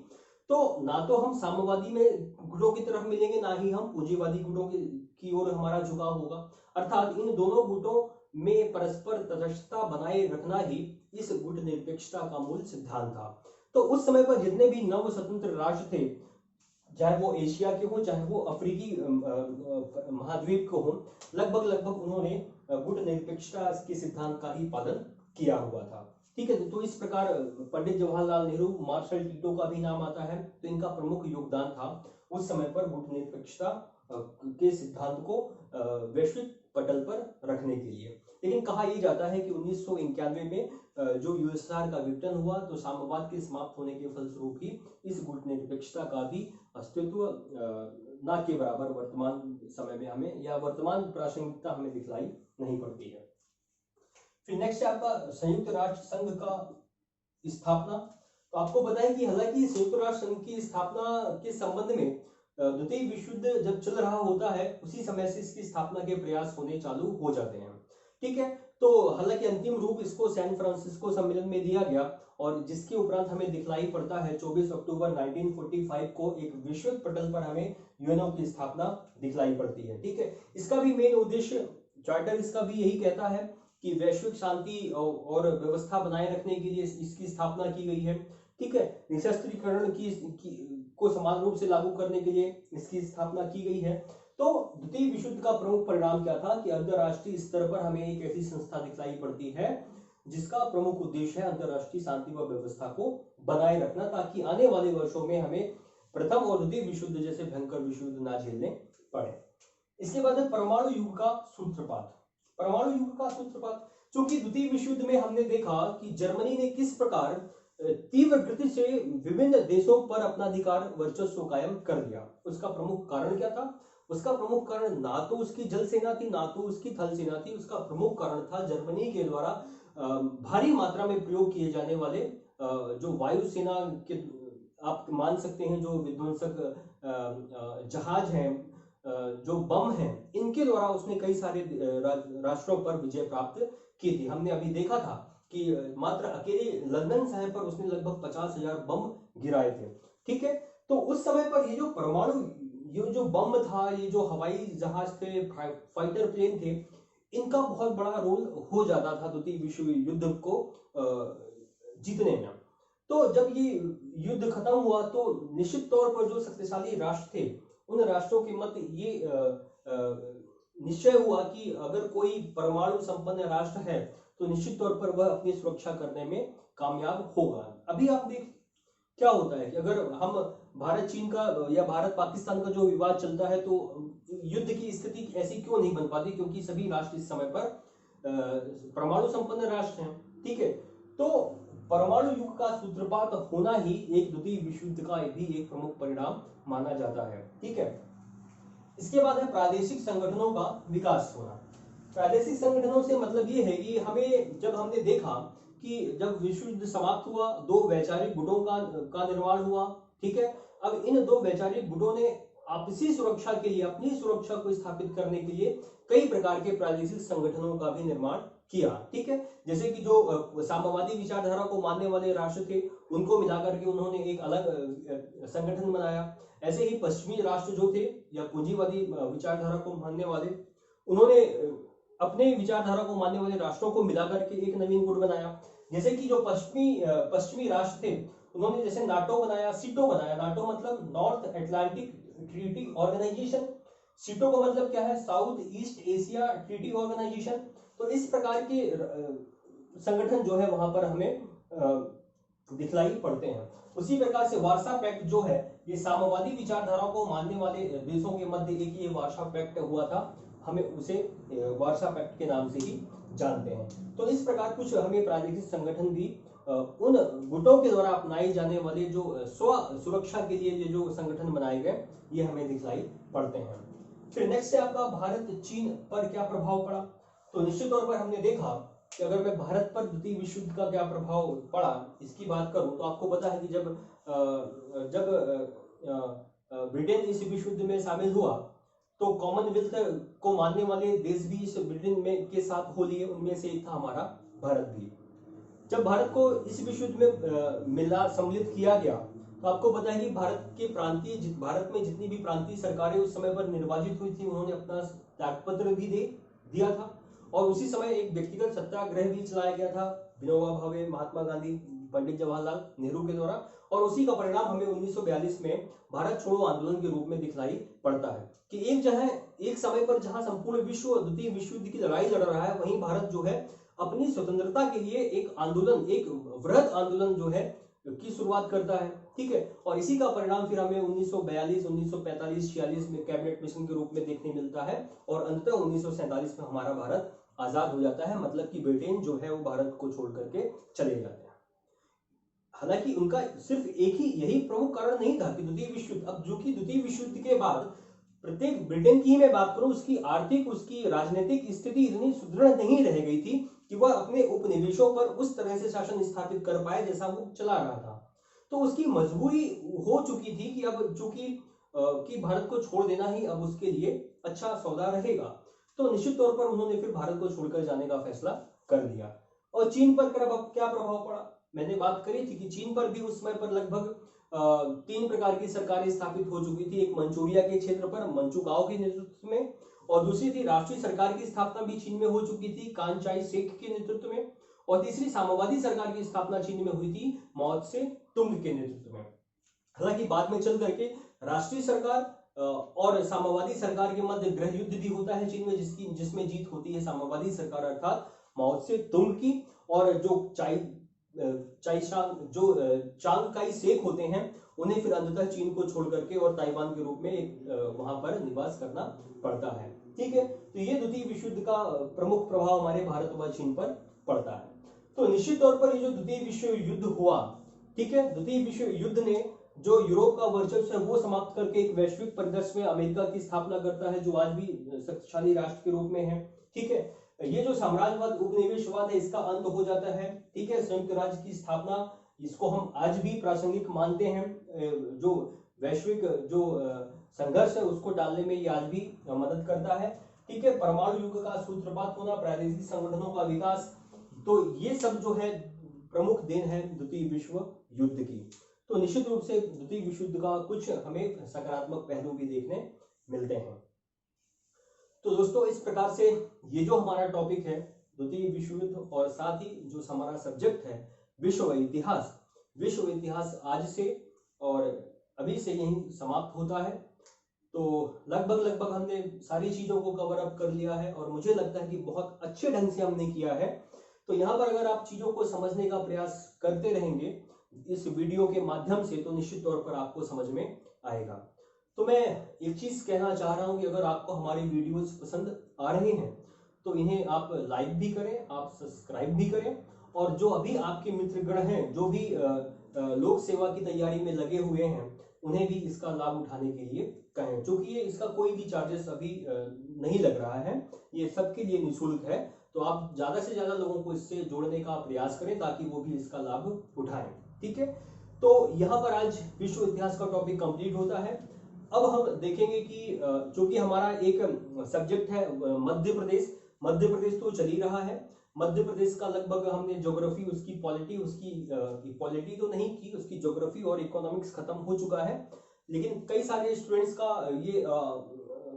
तो ना तो हम साम्यवादी में गुटों की तरफ मिलेंगे, ना ही हम पूंजीवादी गुटों की ओर हमारा झुकाव होगा। अर्थात इन दोनों गुटों में परस्पर तटस्थता बनाए रखना ही इस गुट निरपेक्षता का मूल सिद्धांत था। तो उस समय पर जितने भी नव स्वतंत्र राष्ट्र थे, चाहे वो एशिया के हो, चाहे वो अफ्रीकी महाद्वीप के हो, लगभग उन्होंने गुट निरपेक्षता के सिद्धांत का ही पालन किया हुआ था। ठीक है, तो इस प्रकार पंडित जवाहरलाल नेहरू, मार्शल टीटो का भी नाम आता है, तो इनका प्रमुख योगदान था उस समय पर गुट निरपेक्षता के सिद्धांत को वैश्विक पटल पर रखने के लिए। लेकिन कहा यह जाता है कि 1991 में जो यूएसएसआर का विघटन हुआ, तो साम्यवाद के समाप्त होने के फलस्वरूप ही इस गुट निरपेक्षता का भी अस्तित्व ना के बराबर वर्तमान समय में हमें, या वर्तमान प्रासंगिकता हमें दिखलाई नहीं पड़ती है। फिर नेक्स्ट है आपका संयुक्त राष्ट्र संघ का स्थापना। तो आपको पता है कि हालांकि संयुक्त राष्ट्र संघ की स्थापना के संबंध में द्वितीय विश्व युद्ध जब चल रहा होता है, उसी समय से इसकी स्थापना के प्रयास होने चालू हो जाते हैं। ठीक है, तो हालांकि अंतिम रूप इसको सैन फ्रांसिस्को सम्मेलन में दिया गया, और जिसके उपरांत हमें दिखलाई पड़ता है 24 अक्टूबर 1945 को एक वैश्विक पटल पर हमें यूएनओ की स्थापना दिखलाई पड़ती है। ठीक है, इसका भी मेन उद्देश्य, चार्टर इसका भी यही कहता है कि वैश्विक शांति और व्यवस्था बनाए रखने के लिए इसकी स्थापना की गई है। ठीक है, निशस्त्रीकरण को समान रूप से लागू करने के लिए इसकी स्थापना की गई है। तो द्वितीय विश्व युद्ध का प्रमुख परिणाम क्या था कि अंतरराष्ट्रीय स्तर पर हमें एक ऐसी संस्था दिखलाई पड़ती है जिसका प्रमुख उद्देश्य है अंतरराष्ट्रीय शांति व व्यवस्था को बनाए रखना, ताकि आने वाले वर्षों में हमें प्रथम और द्वितीय विश्व युद्ध जैसे भयंकर विश्व युद्ध ना झेलने पड़े। इसके बाद है परमाणु युग का सूत्रपात। परमाणु युग का सूत्रपात, चूंकि द्वितीय विश्व युद्ध में हमने देखा कि जर्मनी ने किस प्रकार तीव्र गति से विभिन्न देशों पर अपना अधिकार वर्चस्व कायम कर दिया। उसका प्रमुख कारण क्या था? उसका प्रमुख कारण ना तो उसकी जल सेना थी, ना तो उसकी थल सेना थी। उसका प्रमुख कारण था जर्मनी के द्वारा भारी मात्रा में प्रयोग किए जाने वाले जो वायुसेना के, आप मान सकते हैं, जो विध्वंसक जहाज हैं, जो बम हैं, इनके द्वारा उसने कई सारे राष्ट्रों पर विजय प्राप्त की थी। हमने अभी देखा था कि मात्र अकेले लंदन शहर पर उसने लगभग 50,000 बम गिराए थे। ठीक है, तो उस समय पर ये जो परमाणु, ये जो बम था, ये जो हवाई जहाज थे, फाइटर प्लेन थे, इनका बहुत बड़ा रोल हो जाता था द्वितीय विश्व युद्ध को जीतने में। तो जब ये युद्ध खत्म हुआ तो निश्चित तौर पर जो शक्तिशाली राष्ट्र थे, उन राष्ट्रों के मध्य ये निश्चय हुआ कि अगर कोई परमाणु संपन्न राष्ट्र है तो निश्चित तौर पर वह अपनी सुरक्षा करने में कामयाब होगा। अभी आप देख क्या होता है कि अगर हम भारत चीन का या भारत पाकिस्तान का जो विवाद चलता है, तो युद्ध की स्थिति ऐसी क्यों नहीं बन पाती? क्योंकि सभी राष्ट्र इस समय पर परमाणु संपन्न राष्ट्र हैं। ठीक है, तो परमाणु युग का सूत्रपात होना ही एक द्वितीय विश्व युद्ध का भी एक प्रमुख परिणाम माना जाता है। ठीक है, इसके बाद है प्रादेशिक संगठनों का विकास होना। प्रादेशिक संगठनों से मतलब ये है कि जब हमने देखा कि जब विश्व युद्ध समाप्त हुआ, दो वैचारिक गुटों का निर्माण हुआ। ठीक है, अब इन दो वैचारिक गुटों ने आपसी सुरक्षा के लिए, अपनी सुरक्षा को स्थापित करने के लिए कई प्रकार के प्रादेशिक संगठनों का भी निर्माण किया। ठीक है, जैसे कि जो साम्यवादी विचारधारा को मानने वाले राष्ट्र थे, उनको मिलाकर के उन्होंने एक अलग संगठन बनाया। ऐसे ही पश्चिमी राष्ट्र जो थे या पूंजीवादी विचारधारा को मानने वाले, उन्होंने अपने विचारधारा को मानने वाले राष्ट्रों को मिलाकर के एक नवीन गुट बनाया। जैसे कि जो पश्चिमी राष्ट्र थे, उन्होंने जैसे नाटो बनाया, सीटो बनाया। नाटो मतलब नॉर्थ अटलांटिक ट्रीटी ऑर्गेनाइजेशन, सीटो का मतलब क्या है? South east Asia treaty organisation. तो इस प्रकार के संगठन जो है वहां पर हमें दिखलाई पड़ते हैं। उसी प्रकार से वार्सा पैक्ट जो है, ये साम्यवादी विचारधारा को मानने वाले देशों के मध्य एक ये वार्सा पैक्ट हुआ था, हमें उसे वार्सा पैक्ट के नाम से ही जानते हैं। तो इस प्रकार कुछ हमें प्रादेशिक संगठन भी उन गुटों के द्वारा अपनाए जाने वाले जो स्व सुरक्षा के लिए ये जो संगठन बनाए गए ये हमें दिखलाई पड़ते हैं। फिर नेक्स्ट है आपका भारत चीन पर क्या प्रभाव पड़ा। तो निश्चित तौर पर हमने देखा कि अगर मैं भारत पर द्वितीय विश्व युद्ध का क्या प्रभाव पड़ा इसकी बात करूं तो आपको पता है कि जब ब्रिटेन इस विश्व युद्ध में शामिल हुआ तो कॉमनवेल्थ को मानने वाले देश भी इस ब्रिटेन में के साथ हो लिए, उनमें से एक था हमारा भारत भी। जब भारत को इस विश्व युद्ध में मिला सम्मिलित किया गया तो आपको पता है कि भारत में जितनी भी प्रांतीय सरकारें उस समय पर निर्वाचित हुई थी उन्होंने अपना त्यागपत्र भी दे दिया था और उसी समय एक व्यक्तिगत सत्याग्रह भी चलाया गया था विनोबा भावे, महात्मा गांधी, पंडित जवाहरलाल नेहरू के द्वारा और उसी का परिणाम हमें 1942 में भारत छोड़ो आंदोलन के रूप में दिखलाई पड़ता है कि एक समय पर जहां संपूर्ण विश्व द्वितीय विश्व युद्ध की लड़ाई लड़ रहा है वहीं भारत जो है अपनी स्वतंत्रता के लिए एक वृहद आंदोलन जो है की शुरुआत करता है। ठीक है, और इसी का परिणाम फिर हमें 1942, 1945, 46 में कैबिनेट मिशन के रूप में देखने मिलता है और अंततः 1947 में हमारा भारत आजाद हो जाता है, मतलब कि ब्रिटेन जो है वो भारत को छोड़ करके चले जाते हैं। हालांकि उनका सिर्फ एक ही यही प्रमुख कारण नहीं था कि द्वितीय विश्व युद्ध, अब जो कि द्वितीय विश्व युद्ध के बाद प्रत्येक ब्रिटेन की मैं बात करूं उसकी आर्थिक उसकी राजनीतिक स्थिति इतनी सुदृढ़ नहीं रह गई थी कि वह अपने उपनिवेशों पर उस तरह से शासन स्थापित कर पाए जैसा वो चला रहा था। तो उसकी मजबूरी हो चुकी थी कि अब चूंकि कि भारत को छोड़ देना ही अब उसके लिए अच्छा सौदा रहेगा, तो निश्चित तौर पर उन्होंने फिर भारत को छोड़कर जाने का फैसला कर लिया। और चीन पर क्या प्रभाव पड़ा, मैंने बात करी थी कि चीन पर भी उस समय पर लगभग 3 प्रकार की सरकारें स्थापित हो चुकी थी। एक मंचूरिया के क्षेत्र पर मंचूकाओ के नेतृत्व में और दूसरी थी राष्ट्रीय सरकार की स्थापना भी चीन में हो चुकी थी कान चाई शेक के नेतृत्व में और तीसरी साम्यवादी सरकार की स्थापना चीन में हुई थी माओ त्से तुंग के नेतृत्व में। हालांकि बाद में चल करके राष्ट्रीय सरकार और साम्यवादी सरकार के मध्य गृह युद्ध भी होता है चीन में जिसमें जीत होती है साम्यवादी सरकार अर्थात माओ त्से तुंग की और जो चांग काई शेक होते हैं उन्हें फिर अंततः चीन को छोड़ करके और ताइवान के रूप में वहां पर निवास करना पड़ता है। ठीक है, तो ये द्वितीय विश्व युद्ध का प्रमुख प्रभाव हमारे भारत व चीन पर पड़ता है। तो निश्चित तौर पर ये जो द्वितीय विश्व युद्ध हुआ, ठीक है, द्वितीय विश्व युद्ध ने जो यूरोप का वर्चस्व है वो समाप्त करके एक वैश्विक परिदृश्य में अमेरिका की स्थापना करता है जो आज भी शक्तिशाली राष्ट्र के रूप में है। ठीक है, ये जो साम्राज्यवाद उपनिवेशवाद है इसका अंत हो जाता है। ठीक है, संयुक्त राज्य की स्थापना, इसको हम आज भी प्रासंगिक मानते हैं, जो वैश्विक जो संघर्ष है उसको डालने में ये आज भी मदद करता है। ठीक है, परमाणु युग का सूत्रपात होना, प्रादेशिक संगठनों का विकास, तो ये सब जो है प्रमुख देन है द्वितीय विश्व युद्ध की। तो निश्चित रूप से द्वितीय विश्व युद्ध का कुछ हमें सकारात्मक पहलू भी देखने मिलते हैं। तो दोस्तों इस प्रकार से ये जो हमारा टॉपिक है द्वितीय विश्व युद्ध और साथ ही जो हमारा सब्जेक्ट है विश्व इतिहास आज से और अभी से यही समाप्त होता है। तो लगभग हमने सारी चीजों को कवर अप कर लिया है और मुझे लगता है कि बहुत अच्छे ढंग से हमने किया है। तो यहाँ पर अगर आप चीजों को समझने का प्रयास करते रहेंगे इस वीडियो के माध्यम से तो निश्चित तौर पर आपको समझ में आएगा। तो मैं एक चीज कहना चाह रहा हूं कि अगर आपको हमारी वीडियोस पसंद आ रहे हैं तो इन्हें आप लाइक भी करें, आप सब्सक्राइब भी करें और जो अभी आपके मित्रगण हैं जो भी लोक सेवा की तैयारी में लगे हुए हैं उन्हें भी इसका लाभ उठाने के लिए कहें, क्योंकि ये इसका कोई भी चार्जेस अभी नहीं लग रहा है, ये सबके लिए निःशुल्क है। तो आप ज्यादा से ज्यादा लोगों को इससे जोड़ने का प्रयास करें ताकि वो भी इसका लाभ उठाएं। ठीक है, तो यहाँ पर आज विश्व इतिहास का टॉपिक कंप्लीट होता है। अब हम देखेंगे कि चूंकि हमारा एक सब्जेक्ट है मध्य प्रदेश तो चल ही रहा है। मध्य प्रदेश का लगभग हमने ज्योग्राफी, उसकी पॉलिटी तो नहीं की, उसकी ज्योग्राफी और इकोनॉमिक्स खत्म हो चुका है। लेकिन कई सारे स्टूडेंट्स का ये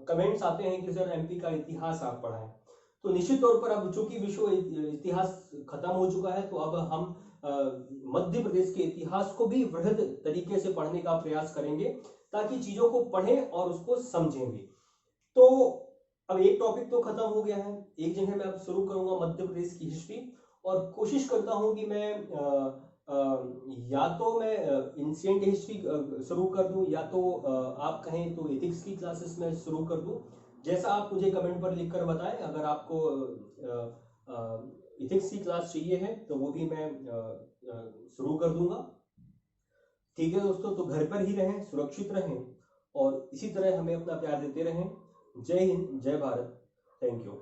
कमेंट्स आते हैं कि सर एमपी का इतिहास आप पढ़ाएं। तो निश्चित तौर पर अब चूंकि विश्व इतिहास खत्म हो चुका है तो अब हम मध्य प्रदेश के इतिहास को भी वृहद तरीके से पढ़ने का प्रयास करेंगे ताकि चीजों को पढ़ें और उसको समझें भी। तो अब एक टॉपिक तो खत्म हो गया है, एक जगह मैं अब शुरू करूंगा मध्य प्रदेश की हिस्ट्री और कोशिश करता हूं कि मैं या तो मैं एंशिएंट हिस्ट्री शुरू कर दूं या तो आप कहें तो एथिक्स की क्लासेस में शुरू कर दूं, जैसा आप मुझे कमेंट पर लिखकर बताएं। अगर आपको इथिक्स की क्लास चाहिए है तो वो भी मैं शुरू कर दूंगा। ठीक है दोस्तों, तो घर पर ही रहें, सुरक्षित रहें और इसी तरह हमें अपना प्यार देते रहें। जय हिंद, जय भारत, थैंक यू।